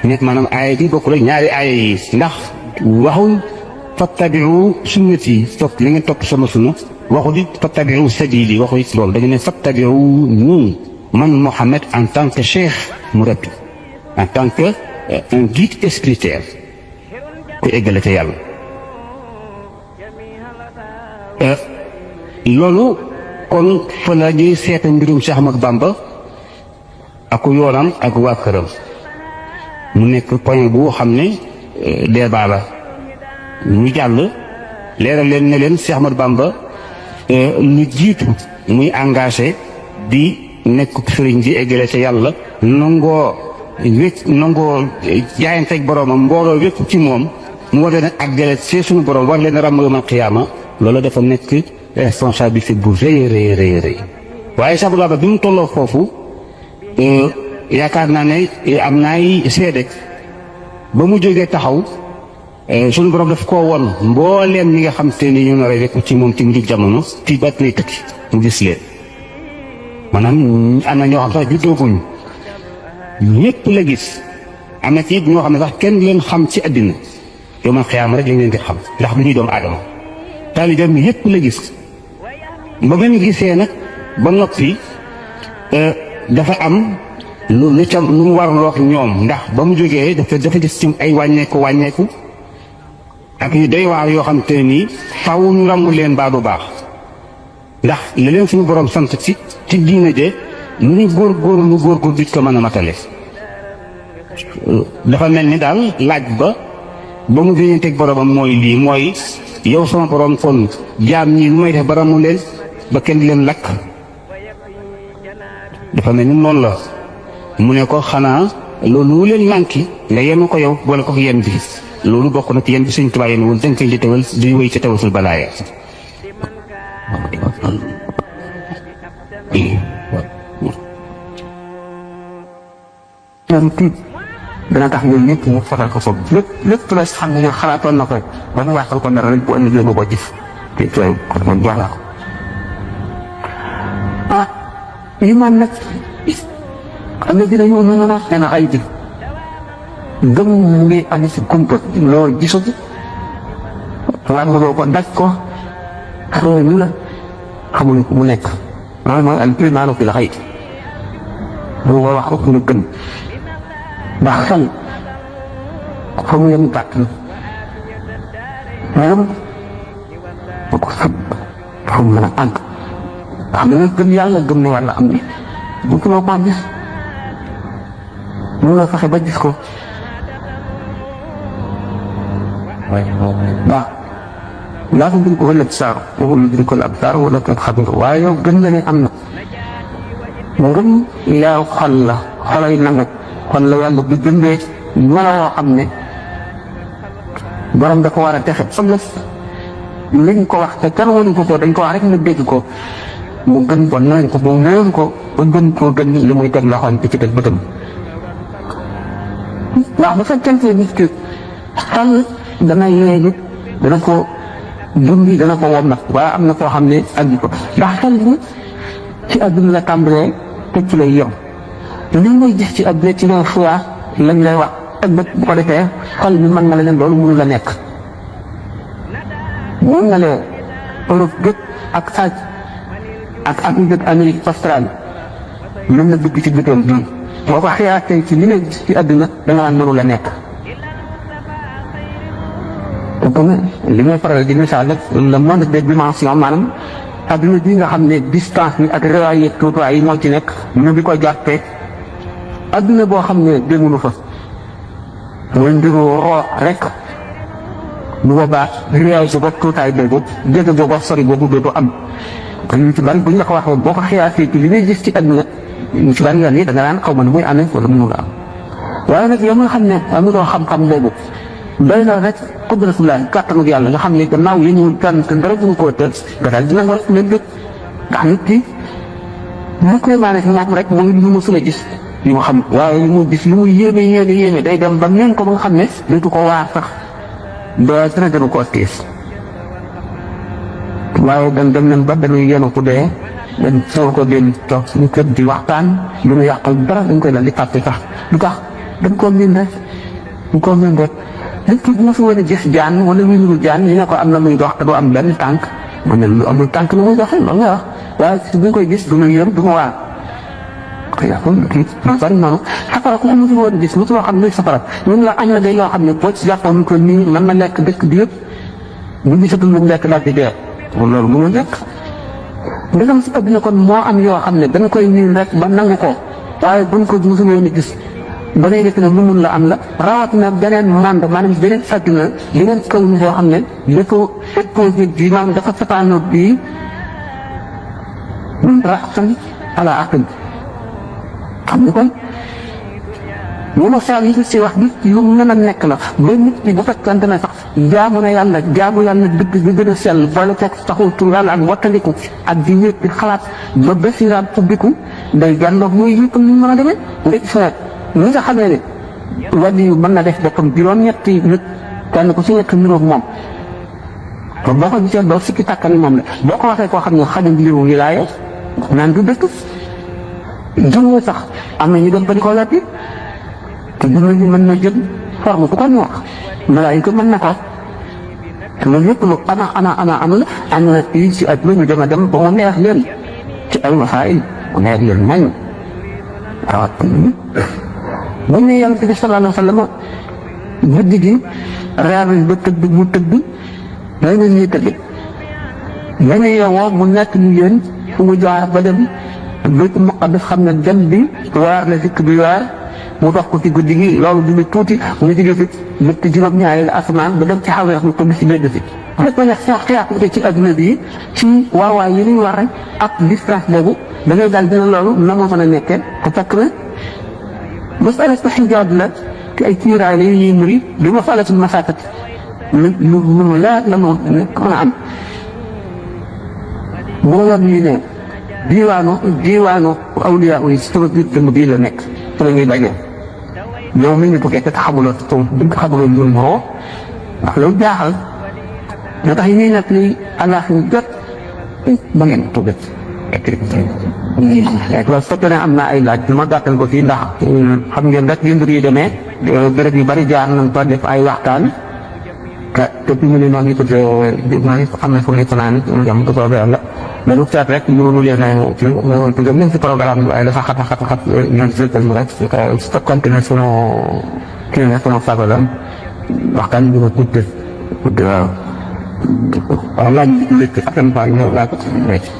nit maanaam aaya bi bokkul ak ñaari aaya yi ndax waxul fattabiu sunnati topp li ngeen topp sama sunna waxu di fattabiu sabili waxu it loolu dañu ne fattabiu ñun man Mouhamed en tant que cheikh murabbi en tant que un guide spirituel ku eggale ca yàlla loolu kon fa la ñuy seeta mbirum Cheikh Ahmadou Bamba ak yoonam ak waa këram mu nekk point bu xam ne débat la ñu jàll leeral leen ne leen Cheikh Ahmadou Bamba lu jiitu muy engagé di nekk sëriñ di eggale ca yàlla nangoo jaayanteeg boroomam mbooloo wékku ci moom mu war leen a àggale see suñu borom war leen a ràmm yawmal qiyaama loolu dafa nekk responsabilité bu rëy rëy waaye Cheikh Ahmadou Bamba bi mu tolloo foofu yaakaar naa ne am naay seede ba mu jógee taxaw suñu borom daf koo won mbooleem ñi nga xam te ni ñu nar a wekku ci moom ci mujj jamono ci bat lay tëkki mu gis leen maanaam am na ñoo xam sax juddooguñu ñëpp la gis am na ci it ñoo xam ne sax kenn leen xam ci àddina yow man xiyaama rek lañ leen di xam ndax du ñuy doomu aadama taalibeem yëpp la gis ba ngeen gisee nag ba noppi dafa am lu mu warloo ak ñoom ndax ba mu jógee dafa gis ci ay wàññeeku ak yu doy waar yoo xam te nii faw ñu ràmm leen baa du baax ndax li leen suñu borom sant ci diine je lu ñu góor duñ ko mën a matale dafa mel ni daal laaj ba mu déñanteeg boromam mooy lii mooy yow sama borom kon jaam ñi lu may def ba ràmm leen ba kenn leen lakk dafa mel ni noonu la mu ne ko xanaa loolu leen manqué nga yenu ko yow boole ko yen bi loolu bokk na ci yen bi Sëñ Tuubaa yéen woon danga koy di tewal di wéy ci tawasul balaaya dana tax ñun ñëpp ñu faral ko foofu lépp la xam ne xalaatoon na ko ba mu waxal ko dara rek bu ëllëgee ba ko gis te tooy kon man jox la ko iman nag xam nga dina ñëw noonu la nee na ay ji gëm ngi am si kumpa loolu gisu lan nga ko daj ko xamoo ñu la xamul mu nekk loolu mooy al imaanu fil xayb boo ko wax ko mu gën ndax xel fa mu yem gàtt na moom boo ko xam dafa mën a àgg xam ne gëm yàlla gëm ne wàlla am na bu ko ma gis mun nga fexe ba gis ko waaw laa ko gën ko wala saar waxul gën ko la ab saar wala ko xam nga waaye yow gën nga ne am na ngëm yaa xol la xolay nangu xol la yàlla bi bindee mala woo xam ne borom da ko war a texe xam la liñ ko wax te kenn waru ko dañ ko wax rek nga dégg ko mu gën ko nañ ko mu néew ko ba gën koo gën li muy teg loxoom ci teg bëtam ndax bu fekkente nit ki xel dana yéegi dana ko dund dana ko wom nag waaye am na koo xam ne àgg ko ndax xel bi ci àdduna la tàmbalee te ci lay yom li ngay gis ci àdduna ci les fois lañ lay wax ak bët bu ko defee xel bi mën na la leen loolu mënu la nekk mën na lee Europe gëpp ak Saaj ak Amérique Australie mën na dugg ci bëtoon bii boo ko xiyaatee ci li ngay gis ci àdduna danga naan mënu la nekk comme li may faral di misaal rek le monde des dimensions maanaam adduna bi nga xam ne distance bi ak réalité tuutuwaay yi moo ci nekk ñu di ko jàppee adduna boo xam ne déggunu fa mooy mbiru roox rek bu boobaa réalité ba tuutaay boobu dégg boobu sori boobu dootu am ñu ci bari bu ñu la ko waxee boo ko xiyaasee ci li ngay gis ci adduna ñu ci bari yoon yi da nga naan xaw ma nu muy amee wala mënu la am waaye nag yow nga xam ne amuloo xam-xam boobu doy na rek qudratullah kàttanu yàlla nga xam ne gannaaw yi ñu tànn te dara duñu koo tëj nga daal dina war leen dëkk ndax nit ki mu koy maane si moom rek mooy lu mu sula gis yu mu xam waaye lu mu gis lu mu yéeme day dem ba meen ko ba nga xam ne dootu ko waar sax ba dara gënu koo tiis waaye dem nañ ba dañuy yéenu ku dee dañ soo ko den toog suñu kër di waxtaan lu ñu yàqal dara dañ koy dal di fàtte sax lu tax dañ koo miin rek nit ki ma fi war a gis jaan wala muy nuru jaan ñu ne ko am na muy dox te du am benn tànk ma ne lu amul tànk lu muy doxee loolu nga wax waaye su ñu koy gis du ma yërëm du ma waar kay kon kii bari noonu xataa ku mu fi war a gis lu loo xam ne safara ñun la añ la day loo xam ne boo ci jàppoon ko nii mën na lekk dëkk bi yëpp ñu gisatul lu lekk daal di dee loolu mënul nekk ndegam si àddina kon moo am yoo xam ne dañ koy niin rek ba nangu ko waaye buñ ko mosul woon a gis ba ngay def ne lu mun la am la rawatina beneen monde maanaam beneen àddina yeneen kaw ñu yoo xam ne dafa exposé bi maanaam dafa sataanoo bii raxtan ala aqil xam nga kon loolu saa yi si wax nit lu mën a nekk la ba nit ki bu fekkante ne sax jaamu na yàlla dëgg bi gën a sell boole teg taxul tur yàlla ak wattandiku ak di wéet di xalaat ba basiraam ubbiku day gàndoog mooy yëpp ni mën a demee nga gis ne ñi nga xamee ne wàllu yu mën na def boppam juróom-ñetti nit kenn ku si nekk niroog moom kon boo ko gisee doo sikki tàkkani moom la boo ko waxee koo xam ne xamul mbiru wilaaya naan du dëkk jumwe sax am na ñu dem ba di ko wàllu te jumwe ji mën na jël forme bu ko neex malaayika mën na ko te loolu yëpp lu ana am la am na fii si àdduna ñu dem a dem ba mu neex leen ci ay wasaayil mu neex leen nañ rawat bu ñu yonent bi sallallahu alayhi wa sallam guddi gi reer ba tëdd mu tëdd léegi nag ñuy tëdd léegi yow mu nekk ñu yéen fu mu jaar ba dem Baytul Maqdis xam ne dem bi waar la dikk bi waar mu dox ko ci guddi gi loolu du tuuti mu jóge fi bëtt juróom-ñaari asamaan ba dem ci xaweex mu ko bis bedd si rek ma neex xeex ci adduna bi ci waawaay yi ñuy war rek ak distance boobu da ngay daal dina loolu na moo mën a nekkee te fekk na masala sa xijaab la ci ay kiiraay la ñuy muri du masalatul masaakat lu leer la moo nekk mën a am boo yor ñu ne diiwaanu awliya yi si sama biir dëmb bii la nekk te la ñuy daje yow mi ñu bëggee te xamuloo te taw bi nga xamuloo ñun moo ndax loolu jaaxal moo tax yi ñuy nekk ni àllaax ñu jot ba ngeen tuubat loolu fekkee ne am naa ay laaj ma gàttal ko fii ndax xam ngeen rek yu mbir yi demee béréb yu bari jaar nañ ko def ay waxtaan te fi mu ne noonu ko xam ne fu ñu fanaan jam ko soobee yàlla mais lu seet rek ñu leen ci gëm si programme bi waaye dafa xat ñoom jëkkal mu rek su fekkoon ne sunu kii ne sunu sago la waxtaan bi ko gudd waaw laaj lépp akan fa ñëw laa ko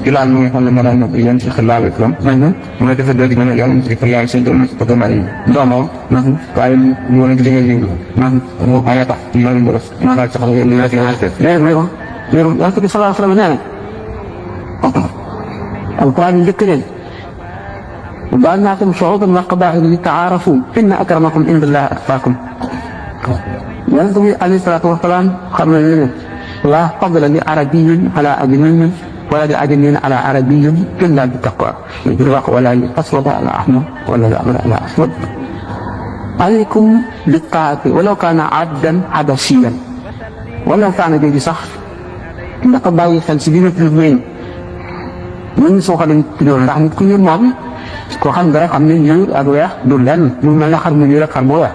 ci laal mu nga xam ne ma daan yéen ci xalaal islam mu ne dafa dëgg ne yàlla ci xalaal seen doom ko ko may doomam waaye ñu wala di ngeen mu ay tax ñu ñu def la ci xam ñu la ci mais ko sallallahu alayhi wa sallam nee alquran njëkk leen وجعلناكم شعوبا وقبائل لتعارفوا إن أكرمكم عند الله أتقاكم. ينتمي عليه الصلاة والسلام قبل لا فضل لعربي على أجنبي ولا لأجنبي على عربي إلا بالتقوى ولا أسود على أحمر ولا على أسود. عليكم بالطاعة ولو كان عبدا حبشيا ولو كان بيدي صح إنك باوي خلسبين المين من سوق الانتظار نحن كل يوم koo xam nga rek am nañ ñëw ak weex du lenn lu mel ne xar mu ñu rek xar mu weex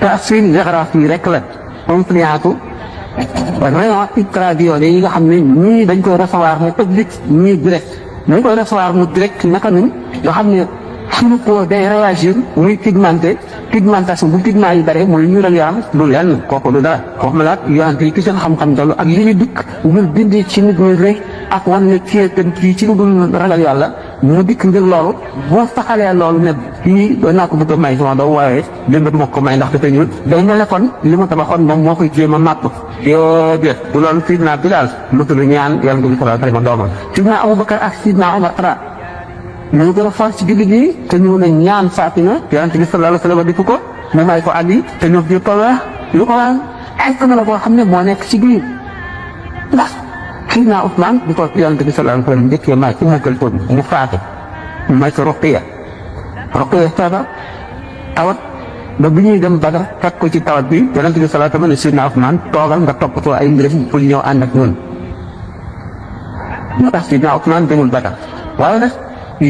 te ak seen géographie rek la influence vraiment tradition yi nga xam ne ñii dañ koy recevoir mu public ñii direct dañ koy recevoir mu direct naka nun nga xam ne suñu ko day réagir muy pigmentation bu pigment yi bare muy ñuulal yaram du lenn kooku du dara wax ma laat yonante yi ki seen xam-xam dalu ak li ñu dikk ñu bindee ci nit ñi rek ak wan ne kii gën kii ci lu dul ragal yàlla mu dikk ngir loolu boo saxalee loolu ne bii doon naa ko bëgg a may sama doom waaye démb moo ko may ndax dafa ñuul day mel ne kon li ma tabaxoon moom moo koy jéem a màpp déedéet bu loolu Sidna Bilaal lu tudd ñaan yàlla nga ko daal ma doomam Sidna Abubakar ak Sidna Omar ara ñu gën a fas ci jullit yi te ñëw na ñaan Fatima yonent bi sallallahu alayhi wa sallam di ko mu may ko Ali te ñoom ñëpp a weex lu ko waral ay na la boo xam ne moo nekk ci biir ndax Sidna Ousmane di ko yonent bi sallallahu alayhi wa sallam njëkkee may ci muggal ko mu faatu mu may ko Ruqiya taaba tawat ba bu ñuy dem Badar fekk ko ci tawat bi yonent bi sallallahu alayhi wa sallam ne Sidna Ousmane toogal nga toppatoo ay mbiram pour ñëw ànd ak ñun moo tax Sidna Ousmane demul Badar waaye nag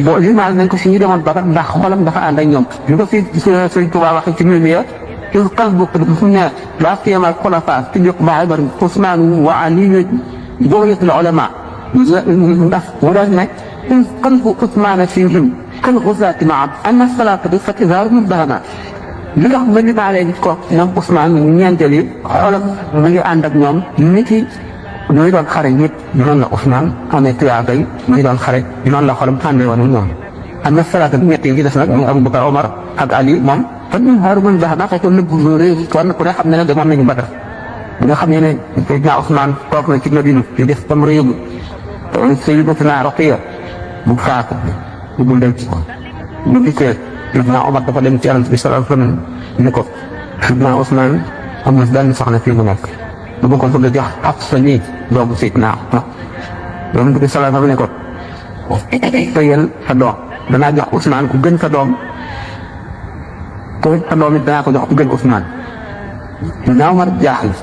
boo limaal nañ ko si ñu demoon Badar ndax xolam dafa ànd ak ñoom ñu ko fi Sëriñ Tuubaa waxee ci Mimiya إذ قلبك هنا لا سيما الخلفاء صديق عمر عثمان وعلي بغية العلماء ولكن إذ قلب عثمان فيهم كالغزاة معه أن الصلاة بالفتزار من بهنا li nga xam ne maa leen ko ñoom Ousmane ñeenteel yi xoolal mu ngi ànd ak ñoom nit yi ñooy doon xare ñëpp noonu la Ousmane amee tuyaaba yi mu ngi doon xare noonu la xolam àndee woon ñoom. am na salaat ak ñett yi ngi des nag mu Aboubacar Omar ak Ali moom kon ñun xaaru mën baax naa ko nëbb réew kon ku ne xam ne ne demoon nañu Badar bi nga xam ne Seydina Ousmane toog na ci Madina di def comme réew mi Sayyidatuna Ruqayya bu faatu bu dem ci ko bu dikkee Seydina Omar dafa dem ci Yonent bi sallallahu alayhi wa sallam ne ko Seydina Ousmane am na benn soxna fii mu nekk bu ma ko bëgg a jox Hafsa nii doomu Seydina Yonent bi sallallahu alayhi wa sallam ne ko tëyal sa doom danaa jox Ousmane ku gën sa doom sa doom it danaa ko jox ku gën Ousmane Seydina Omar jaaxle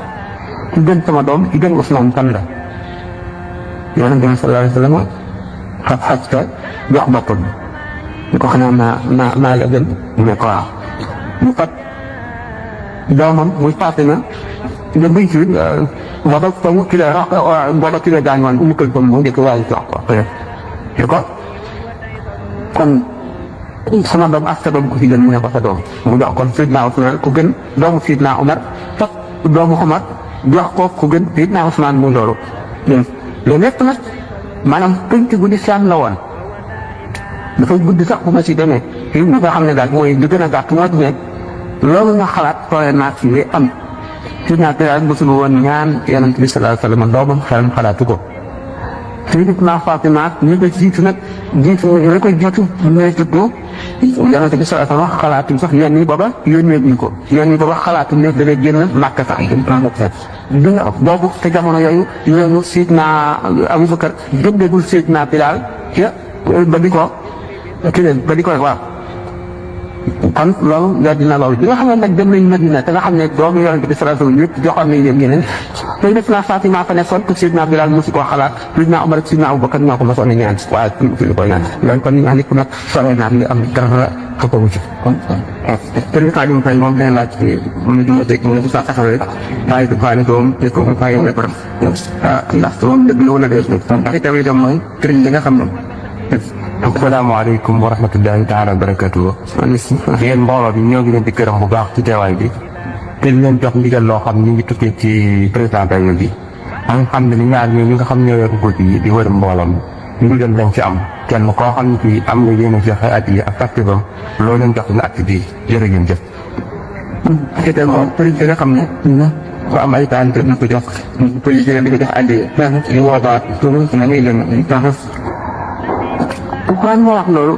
ku gën sama doom ku gën Ousmane kan la Yonent bi sallallahu alayhi wa sallam Hafsa jox boppam ñu ko xanaa maa la gën mu ne ko waaw mu fat doomam muy Fatima nga bëy ci booba comme ki la booba ki la gaañ woon mu kël ko mu njëkk waaye jox ko kon sama doom ak sa doom ku ci gën mu ne ko sa doom mu jox kon Seydina Ousmane ku gën doomu Seydina Omar fat doomu Omar jox ko ku gën Seydina Ousmane mu loolu loolu lépp nag maanaam tënk bu lislaam la woon dafa guddi sax bu ma si demee fii nga xam ne daal mooy li gën a gàtt moo ne loolu nga xalaat tooyee naa ci li am ci naa daal mosul woon ñaan Yonent bi sallallahu alayhi wa sallam doomam xelam xalaatu ko Sayyidatuna Fatima ñu ko jiitu nag jiitu ñu koy jiitu ñooy tuddoo Yonent bi sallallahu alayhi wa sallam xalaatu sax yoon yi booba yónnee ñu ko yoon yi booba xalaatu ne da ngay génn Makka sax du nga boobu te jamono yooyu yoonu Seydina Aboubacar jógdeegul Seydina Bilal ba di ko ba di ko waaw kon loolu nga dina loolu bi nga xam ne nag dem nañ Madina te nga xam ne doomu Yonent bi sallallahu alayhi wa sallam yëpp joxoon nañ leen yeneen Sayyidatuna Fatima fa nekkoon te Seydina Bilal mosu koo xalaat Seydina Omar ak Seydina Aboubacar ñoo ko mosoon a ñaan waaye fi ñu koy ñaan loolu kon ñaan ku nag sore naa li am dara ko wuti kon te Xaadim Fay moom dina laaj mu dina dégg mu sa taxawee waaye du faale doom te ko fay yow ko ndax doom dëgg la wala dee ndax itam itam mooy këriñ bi nga xam ne asalaamaaleykum wa rahmatullahi taala wa barakatuh. yéen mbooloo bi ñoo ngi leen di gërëm bu baax ci teewaay bi te di leen jox ndigal loo xam ñu ngi tukkee ci président Baye bi nga xam ne ni ñaar ñi nga xam ñoo yor guddi yi di wër mbooloo mi ndigal lañ ci am kenn koo xam ne fii am nga yéen a joxe at yi ak activement loolu leen jox na acte bi jërë ngeen jëf. te moom président nga xam ne ko am ay taan te na ko jox président di ko jox addi ñu woobaat turu na ngay dem القرآن هو أقول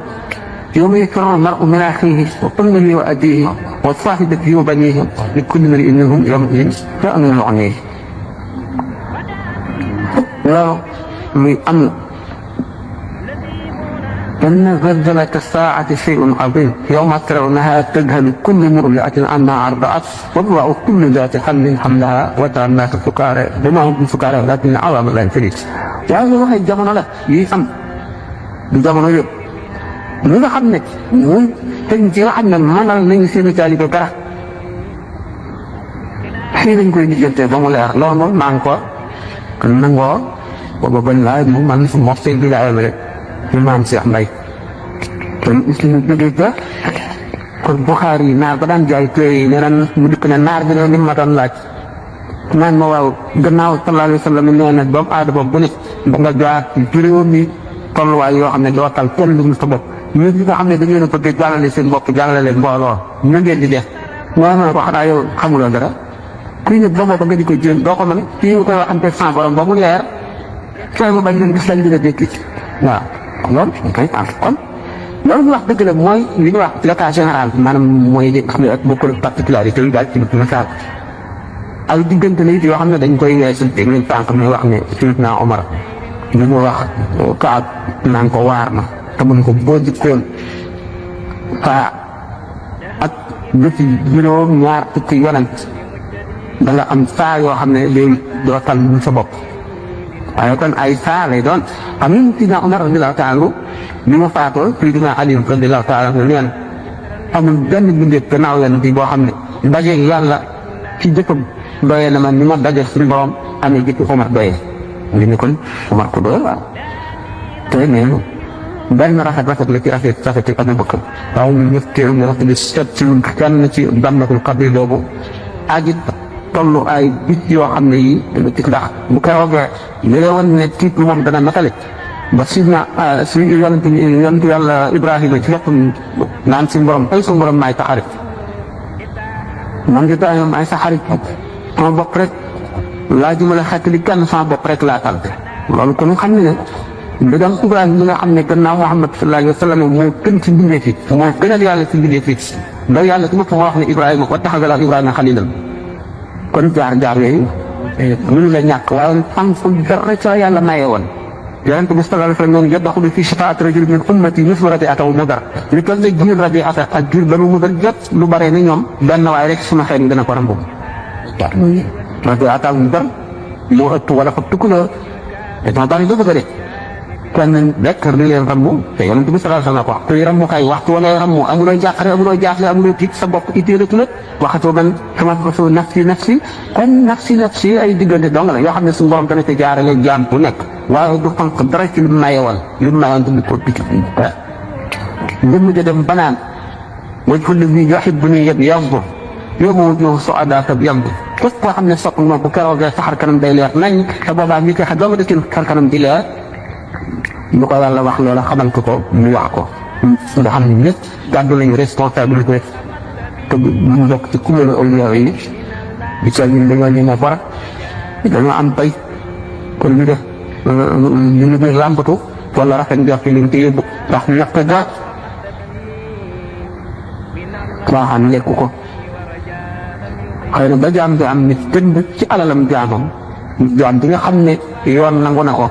يوم يفر المرء من أخيه وأمه وأبيه وصاحبته وبنيه لكل امرئ منهم يومئذ شأن يعنيه. لا من أمر إن زلزلة الساعة شيء عظيم يوم ترونها تذهل كل مرضعة عما أرضعت وتضع كل ذات حمل حملها وترى الناس سكارى وما هم سكارى ولكن عظم لا ينفرج. وهذا واحد جمعنا له يفهم du jamono yëpp ñi nga xam ne ñun tey ci nga xam ne mënal nañu seen taalibe dara fii lañ koy lijjantee ba mu leer loolu moom maa ngi ko nangoo booba bañ laay mu man su mos seen bilaay rek ñu maam Cheikh Mbaye kon suñu jógee ba kon Buxaari yi naar ba daan jaay téere yi nee mu dikk ne naar bi ne li ma doon laaj naan ma waaw gannaaw sallallahu alayhi wa sallam nee na doomu aadama bu nit ba nga jaar juróomi tolluwaay yoo xam ne doo tal kenn lu sa bopp ñun ñi nga xam ne dañu leen a bëgg jàllale seen bopp jàllale leen mbooloo ñu ngeen di def moo ma ko xanaa yow xamuloo dara kuy ñëw ba nga di ko jéem doo ko mën fii nga koy waxante sans borom ba mu leer sooy ba bañ leen gis lañ dina dékki waaw loolu koy kon loolu ñu wax dëgg la mooy li ñuy wax ci cas général maanaam mooy li nga xam ne ak bokkul particularité yi daal ci misaal ak diggante la it yoo xam ne dañ koy weesu dégg nañ tànk muy wax ne Seydina Omar li mu wax Kaab naan ko waar na te mun ko boo jikkoon faa ak jëfi juróom ñaar fukki yonent da nga am saa yoo xam ne léegi doo tal sa bopp waaye kon ay saa lay doon xam nga Seydina Omar radiyallaahu taala anhu bi ma faatoo Seydina Ali radiyallaahu taala anhu nee na amul benn bindeef gannaaw yonent bi boo xam ne daje yàlla ci jëkkam doyee na ma ni ma daje suñu borom amee jëkk Omar doyee li ne kon Omar ko doyee waaw te nee benn rafet la ci rafet ci Abu Bakar waaw ñu ñëpp teew ñu rafet di seet ci kenn ci Dammatul Qabri boobu ajit tollu ay bis yoo xam ne yi dana ci ndax bu keroog li la woon ne tiit moom dana matale ba suñu yonent yàlla Ibrahima ci boppam naan suñu borom ay suñu borom maay sa xarit man di Ibrahima maay sa xarit sama bopp rek laa jumale xeetali kenn sama bopp rek laa tal loolu kon xam ne ne da doon Ibrahima bi nga xam ne gannaaw Muhammad sallallahu alayhi wa sallam moo gën ci mbindee fi moo gënal yàlla ci mbindee fi da yàlla ci boppam wax ne Ibrahima wa taxaza Ibrahima xalilan kon jaar yooyu mënu la ñàkk waaye am fu dara ca yàlla maye woon yonent bi sallallahu alayhi wa sallam yadxulu fi shafaati rajulin min ummati mislu rabi'ata Mudar li toll ne giir Rabi'ata ak giir Banu Mudar jot lu bare ni ñoom benn waaye rek suma xeet dana ko rambu Rabi'ata Mudar moo ëpp wala fa tukkuloo dañoo bari ba bëgg a dee kenn rek di leen rambu te yonent bi sallallahu alayhi wa sallam ko wax kuy rambu kay waxtu wala rambu amuloo jàqare amuloo jaaxle amuloo tiit sa bopp itteelatu la waxatoo man sama ko nafsi kon nafsi ay diggante dong la yoo xam ne suñu borom dana ci jaarale jaam bu nekk waaye du xonq dara ci lu mayewoon du ko picc ngëm ja dem banaan wajhu llazi yuhibbuni yanzur yawma wujuuhu su'adaa yanzur képp koo xam ne sopp nga bu keroogee sa xar kanam day leer nañ te boobaa ñi koy xam doo nga def seen xar kanam di leer lu ko Yàlla wax loola xamal ko mu wax ko nga xam ne ñëpp gàddu lañu responsabilité te mu bokk ci kuréelu awliyaa yi di ca ñun dañoo ñëw bara dañoo am bay kon ñu def ñu ngi làmbatu wala rafet njort li ñu téye bu ndax ñàkk ga waaxaan lekku ko xëy na ba jaam bi am nit jënd ci alalam jaamam jaam bi nga xam ne yoon nangu na ko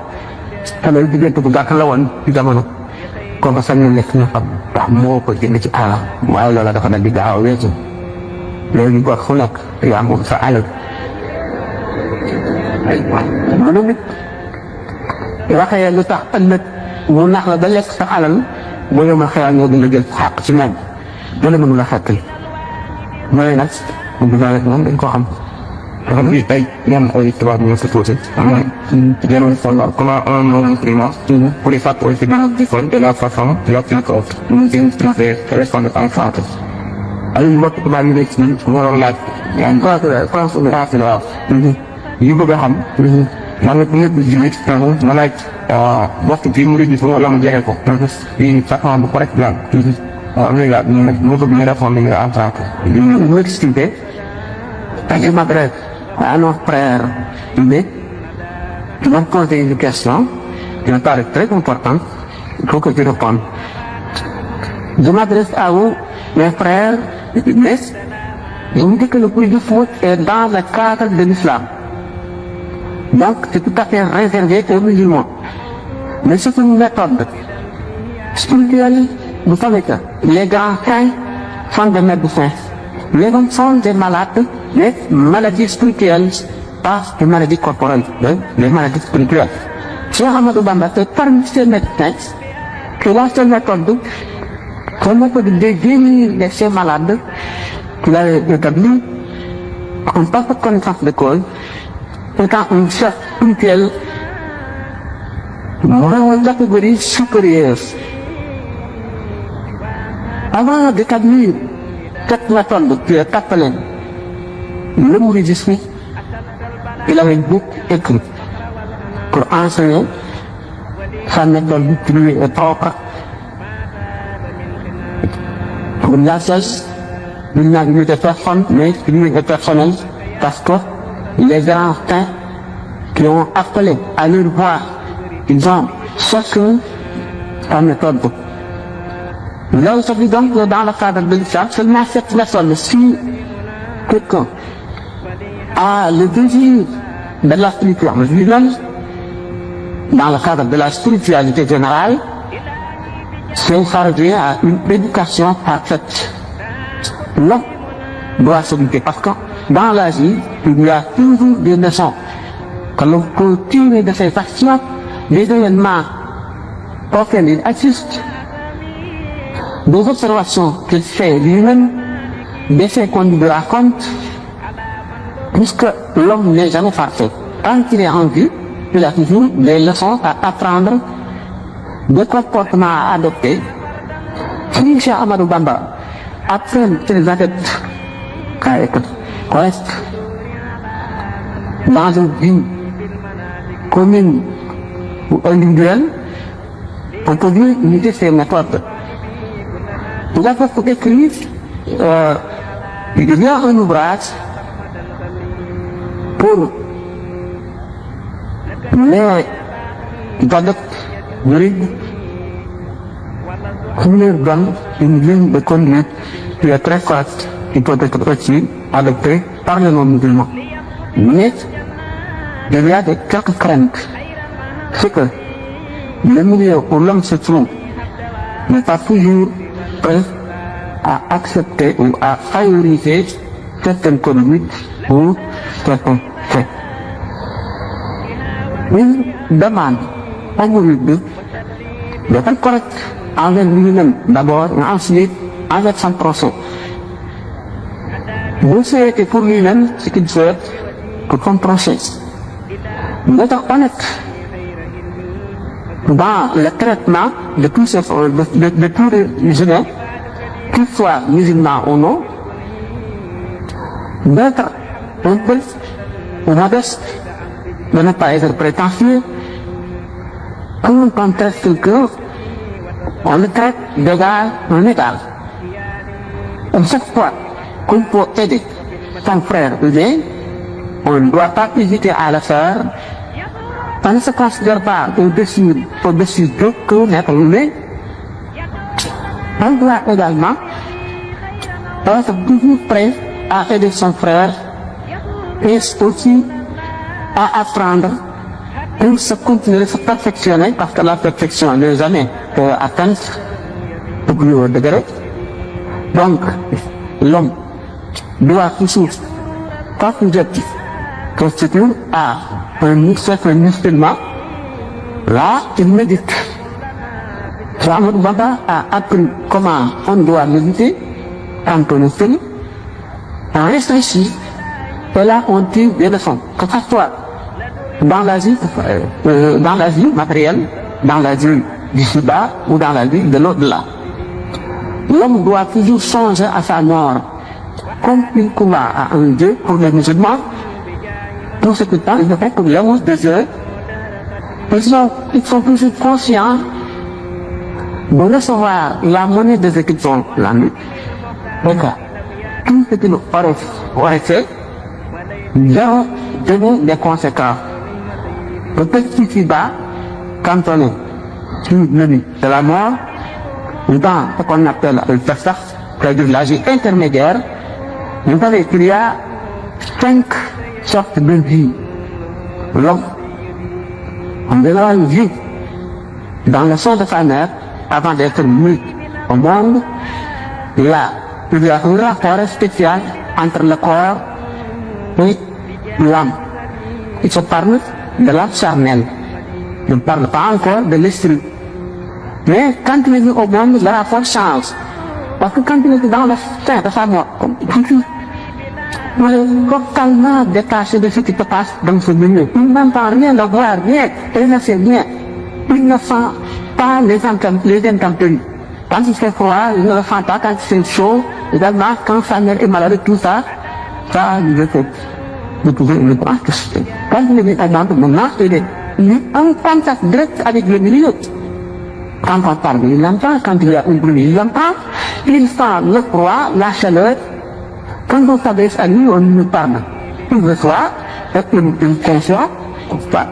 te loolu diggante bu gàtt la woon ci jamono kooku sañ na lekk ñu xam ndax moo ko jënd ci alalam waaye loola dafa dal di gaaw a weesu léegi góor fu nekk yaa moom sa alal maanaam nit waxee lu tax ëllëg mu nax la ba lekk sa alal boo yomal xewal ñoo gën a jël xàq ci moom doo la mënu la xettali mooy nag bu dugaa rek moom dañ koo xam dafa gis tey ñoom ay tubaab ñu sa tuuti jënoon solo comment un nom prima pour les facteurs de la façon de répondre en français ay mbokk tubaab yi nekk ci waroon laaj français waaw yu bëgg a xam man nag ñëpp jullit ma laaj waxtu bii mu ngi gis wala mu jeexee ko yi façon bu correct la am na yaa nag mu bëgg ñu répondre nga en français mu expliqué je m'adresse à nos frères mais je vais poser une question qui me paraît très importante il faut que je réponde je m'adresse à vous mes frères mais je vous dis que le plus de faute est dans le cadre de l'islam. Donc, c'est tout à fait réservé aux musulmans. Mais c'est une méthode spirituelle. Vous savez que les grands saints sont des médecins. Les hommes sont des malades, des maladies spirituelles, pas des maladies corporelles, des maladies spirituelles. Cheikh Ahmadou Bamba, c'est parmi ces médecins que la seule méthode de guérir de ces malades qu'il a établi en parfaite connaissance de cause, étant un chef spirituel vraiment une catégorie supérieure. Avant d'établir cette méthode qui est appelée le mouridisme, il avait beaucoup écrit pour enseigner sa méthode qui lui est propre. Pour la cesse, il n'a eu de personne, mais qui lui est personnel, parce que les grands saints qui ont appelé à leur voix, ils ont chacun sa méthode. Là aujourd'hui donc dans le cadre de l'islam, seulement cette méthode, si quelqu'un a le désir de la spiritualité lui-même, dans le cadre de la spiritualité générale, c'est s'arriver à une éducation parfaite. L'homme doit se lutter parce que dans la vie, il y a toujours des leçons que l'on peut tirer de ces actions, des événements auxquels il assiste, des observations qu'il fait lui-même, d'essayer qu'on lui raconte, puisque l'homme n'est jamais parfait. Tant qu'il est en vie, il a toujours des leçons à apprendre, des comportements à adopter. Si Cheikh Ahmadou Bamba apprend ses adeptes à être corrects dans une vie commune ou individuelle, on peut lui imiter ses méthodes. Il a fait écrire, il y a un ouvrage pour les adeptes juridiques qui leur donne une ligne de conduite qui est très forte, qui peut être aussi adoptée par les non-musulmans. Mais il y a quelques craintes. C'est que le milieu où l'homme se trouve n'est pas toujours prêt à accepter ou à favoriser certaines conduites ou certains faits. Il demande au mouride d'être correct envers lui-même d'abord, et ensuite envers son prochain. Vous souhaitez pour lui-même ce qu'il souhaite pour son prochain. D'être honnête dans le traitement de tous les humains, qu'ils soient musulmans ou non, d'être un peu modeste, de ne pas être prétentieux. Quand on traite quelqu'un, on le traite d'égal en égal. Et chaque fois qu'on peut aider son frère ou bien, on ne doit pas hésiter à le faire. On ne se considère pas au-dessus d'eux que l'être humain. On doit également être toujours prêt à aider son frère et aussi à apprendre pour se continuer, se perfectionner, parce que la perfection n'est jamais atteinte au plus haut degré. Donc, l'homme doit toujours, quand vous êtes constitué à un certain musulman, là, il médite. Cheikh Ahmadou Bamba a appris comment on doit méditer quand on est fini. On réfléchit, et là, on tire des leçons, que ce soit dans la vie matérielle, dans la vie du Shiba ou dans la vie de l'au-delà. L'homme doit toujours songer à sa mort, comme il croit à un Dieu pour les musulmans. Dans ce temps, il ne fait que l'amour de Dieu. Ils sont toujours conscients de recevoir la monnaie de ce qu'ils ont la nuit. Donc, tout ce qu'ils auraient fait, leur donner des conséquences. Peut-être ici-bas, quand on est sur le lit de la mort, ou dans ce qu'on appelle le Barzakh, c'est-à-dire la vie intermédiaire, vous savez qu'il y a 5 sortes de vie. L'homme, en général, vit dans le sein de sa mère avant d'être mis au monde. Il y a un rapport spécial entre le corps et l'âme. Il se parle de l'âme charnelle. Il ne parle pas encore de l'esprit. Mais quand il est venu au monde, le rapport change. Parce que quand il est dans le sein de sa mort, il est totalement détaché de ce qui se passe dans ce milieu. Il n'entend rien, ne voit rien, il ne sait rien. Il ne sent pas les intempéries. Quand il fait froid, il ne le sent pas quand il fait chaud. Également, quand sa mère est malade, tout ça, ça lui fait. Vous pouvez le prendre. Quand il est maintenant, il est en contact direct avec le milieu. Quand on parle, il l'entend. Quand il y a un bruit, il l'entend. Il sent le froid, la chaleur. Quand on s'adresse à lui, on lui parle. Il reçoit, et il conçoit, pas.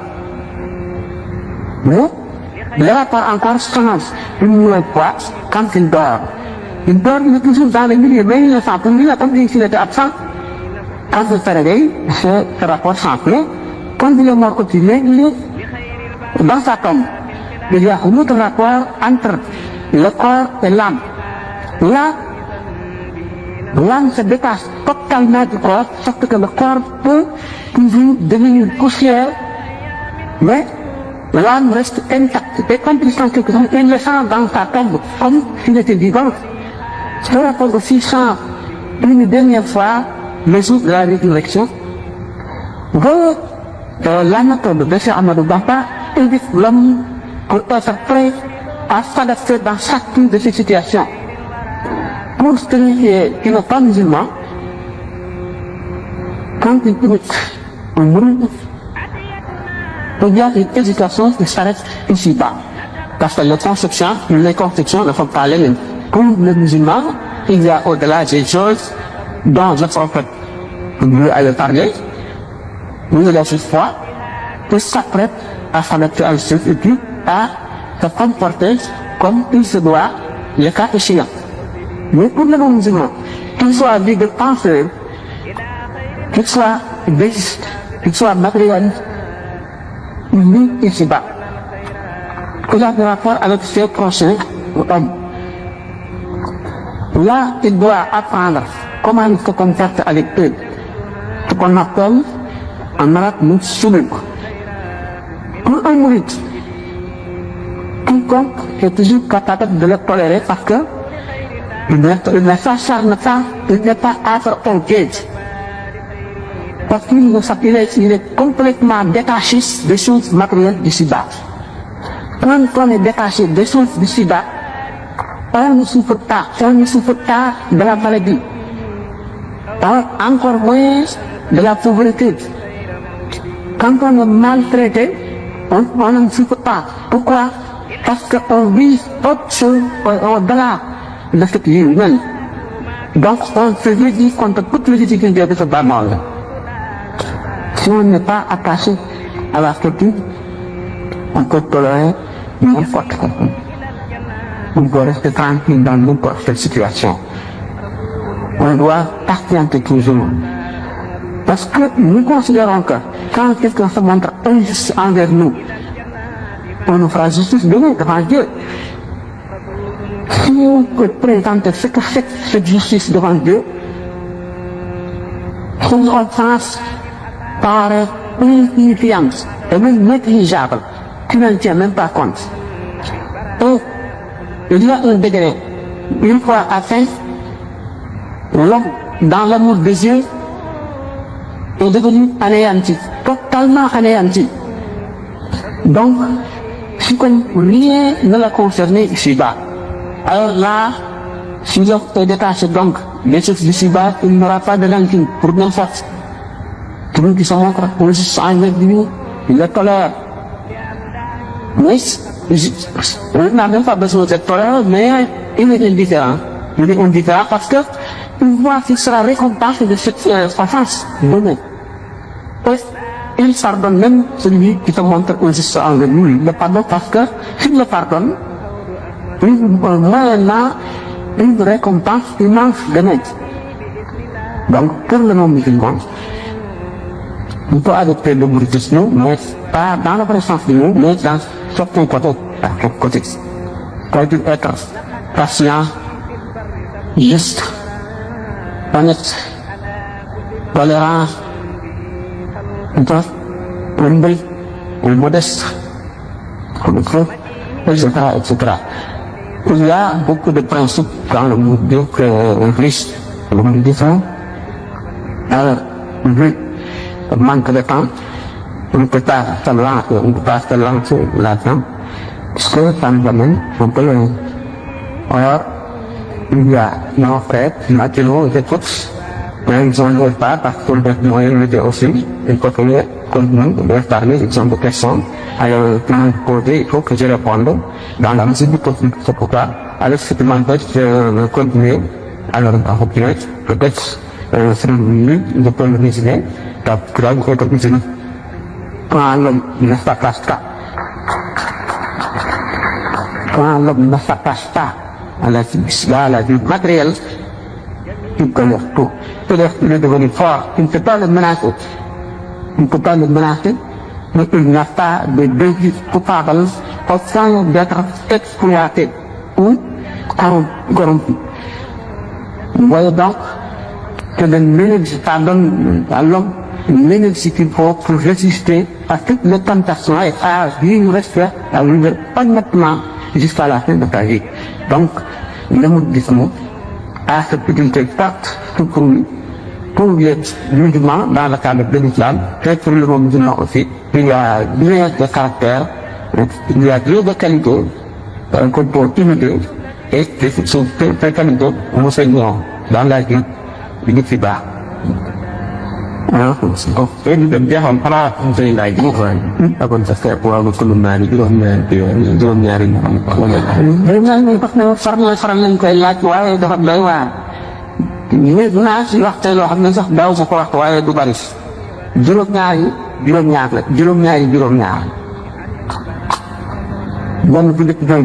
Mais, le rapport encore change une nouvelle fois quand il dort. Il dort, il est toujours dans le milieu, mais il le sent. Pour lui, comme s'il était absent. Quand il se réveille, ce rapport change. Mais, quand il est mort quotidien, il est dans sa tombe. Il y a un autre rapport entre le corps et l'âme. Là, l'âme se détache totalement du corps, sauf que le corps peut toujours devenir poussière, mais l'âme reste intacte. Et quand il sent quelque chose, il le sent dans sa tombe, comme s'il était vivant. Ce rapport aussi change une dernière fois le jour de la résurrection, la méthode de Cheikh Ahmadou Bamba invite l'homme pour être prêt à s'adapter dans chacune de ces situations. Pour celui qui n'est pas musulman, quand il écoute un bruit, il y a une hésitation qui s'arrête ici-bas. Parce que les conceptions ne sont pas les mêmes. Pour le musulman, il y a au-delà des choses dont le prophète veut aller parler, nous la foi, pour s'apprête à s'adapter à ce et puis à se comporter comme il se doit, le cas échéant. Mais pour le non-musulman, qu'il soit dit de penser, qu'il soit bêtiste, qu'il soit matérialiste, il vit ici-bas. Il a des rapports avec ses prochains hommes. Là, il doit apprendre comment il se comporte avec eux. Ce qu'on appelle en arabe le souluk. Pour un mouride, quiconque est toujours capable de le tolérer parce que il n'est pas être au guide. Parce qu'il est complètement détaché des choses matérielles d'ici-bas. Quand on est détaché des choses d'ici-bas, on ne souffre pas de la maladie, encore moins de la pauvreté. Quand on est maltraité, on ne souffre pas. Pourquoi? Parce qu'on vit autre chose au-delà de ce qui est humain. Donc on se réduit contre toutes les difficultés de ce bas monde. Si on n'est pas attaché à la structure, on peut tolérer n'importe quoi. On doit rester tranquille dans n'importe quelle situation. On doit patienter toujours. Parce que nous considérons que quand quelqu'un se montre injuste envers nous, on nous fera justice demain devant Dieu. Si on peut présenter ce que c'est cette justice devant Dieu, son offense paraît insignifiante et même négligeable. Tu n'en tiens même pas compte. Et il y a un degré, une fois atteint, l'homme, dans l'amour de Dieu, est devenu anéanti, totalement anéanti. Donc, si rien ne l'a concerné ici-bas, alors là, si l'homme est détaché donc des choses d'ici-bas, il n'aura pas de rancune pour n'importe. Celui qui se montre injuste envers lui, il le tolère. Mais il n'a même pas besoin d'être tolérant, mais il est indifférent. Il est indifférent parce que il voit qu'il sera récompensé de cette offense demain. Il pardonne même celui qui se montre injuste envers lui. Il le pardonne parce que s'il le pardonne, moyennement une récompense immense demain. Donc pour le non-musulman, on peut adopter le mouridisme, mais pas dans le vrai sens du mot, mais dans certains côtés. Faut-il être patient, juste, honnête, tolérant, humble, modeste, etc., etc. Il y a beaucoup de principes dans le monde riche, le monde différent. Alors, manque de temps, on ne peut pas se lancer là-dedans, parce que ça nous amène un peu loin. Alors, il y a nos frères, naturellement, et toutes, mais ils n'en veulent pas parce qu'on a des moyens de aussi, il faut que nous parler, ils ont des questions, alors, quand vous posez, il faut que je réponde dans la mesure du possible, c'est pourquoi, alors, ce qui m'empêche de continuer, alors, en continuer, peut-être, c'est mieux de prendre le résumer, quand l'homme ne s'attache pas, quand l'homme ne s'attache pas à la vie matérielle, il connaît tout. C'est-à-dire qu'il est devenu fort, il ne peut pas le menacer. Il ne peut pas le menacer, mais il n'a pas de désir coupable au sein d'être exploité ou corrompu. Vous voyez donc que l'énergie donne à l'homme l'énergie qu'il faut pour résister à toutes les tentations et à vivre respect, à vivre honnêtement jusqu'à la fin de ta vie. Donc, le mouridisme à ce petit texte pour les musulmans dans le cadre de l'islam, et pour le monde musulman aussi. Il y a bien de caractère, il y a deux de qualité, qu'on peut imiter, et sur ces qualités, nous seignons dans la vie du Nifibah. dem jeexoon xanaa tey laaj bi akoon sa seet waaw nga kulum naa ni juróom-ñaari faral nañ koy laaj waaye dafa doy waar nit naa si waxte loo xam ne sax daaw ma ko wax waaye du bari juróom-ñaar la juróom-ñaar bon bu njëkk mooy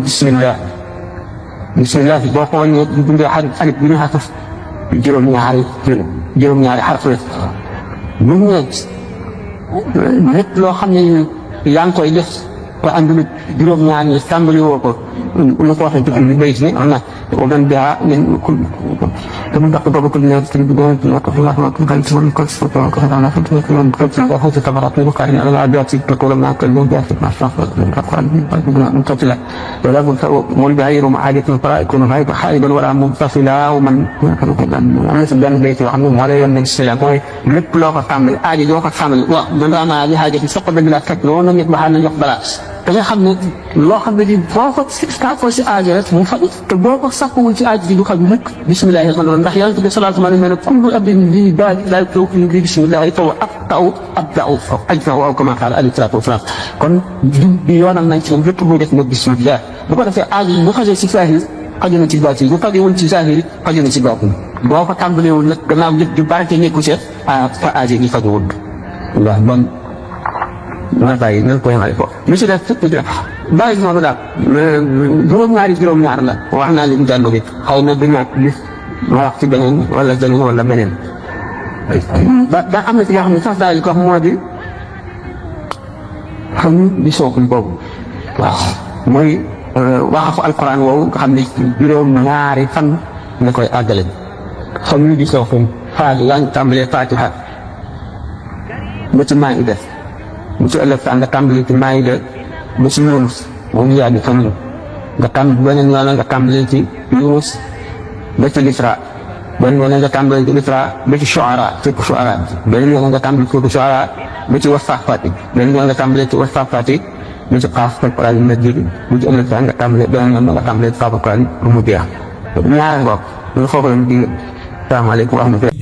bismillah boo ko wàññee bu bindee alif bi ñu xasaf juróom-ñaari xarf la bu ñu lépp loo xam ne yaa ngi koy def ba àndul juróom-ñaar ñi tàmbali woo ko lu ko waxee ci béy si am na ومن بها من كل من بقى كل الناس تلبون وخذ ثمرات وقارن على العادات تقول ما كلهم بيعرف ما شاف منفصلة ولا منبهر ومعادة الفرائق ونهاية حائبا ولا منفصلة ومن الناس بين البيت وعنهم ولا يوم السلام لب لغة تعمل عادي لغة تعمل ومن رأى هذه حاجة تسقط بلا تكلون يطبح أن يقبل da nga xam ne loo xam ne boo ko si aajo rek mu faj te boo ko sàkkuwul ci aajo bi du xam mukk bismillahi rahmaani rahiim ndax yàlla sallallahu alayhi wa sallam kullu abdin li daal bi bismillahi taw abda'u ajfahu aw kama qaala alayhi salaatu wa salaam kon bi yoonal nañ ci moom lépp muy def nag bismillah bu ko defee aajo bu xasee si saahir xaju na ci baatin bu xajewul ci saahir xaju na ci baatin boo ko tàmbalewul nag gannaaw lépp ju barke nekku ci fa aajo gi xajuwul waaw bon ma bàyyi nañ ko yemale ko lu ci def bàyyi noonu daal juróom-ñaar la wax naa leen jàll bi xaw na du ñàkk bis ma wax ci beneen wala beneen ba am na ci yoo xam ne sax daal di ko wax moo di xam di sookul boobu waaw mooy waxafu alquran woowu nga xam ne juróom-ñaari fan nga koy àggale xam di sookul faat yaa ngi tàmbalee Fatiha ba ci maa ngi def bu ci ëllëg nga tàmbali ci Maayida ba ci Yunus moom yaa di fan nga beneen yoon nga tàmbali ci Yunus ba ci Isra beneen yoon nga tàmbali ci Isra ba ci Shu'ara beneen yoon nga tàmbali ci Shu'ara ba ci Wassafaati beneen yoon nga tàmbali ci Wassafaati ba ci Qaaf al-Qur'aan al-Majiid bu ci ëllëg nga tàmbali beneen yoon nga tàmbali ci Qaaf al-Qur'aan bu mu jeex ñaari ngoog lu foofu la ñu di salaamaaleykum wa rahmatulah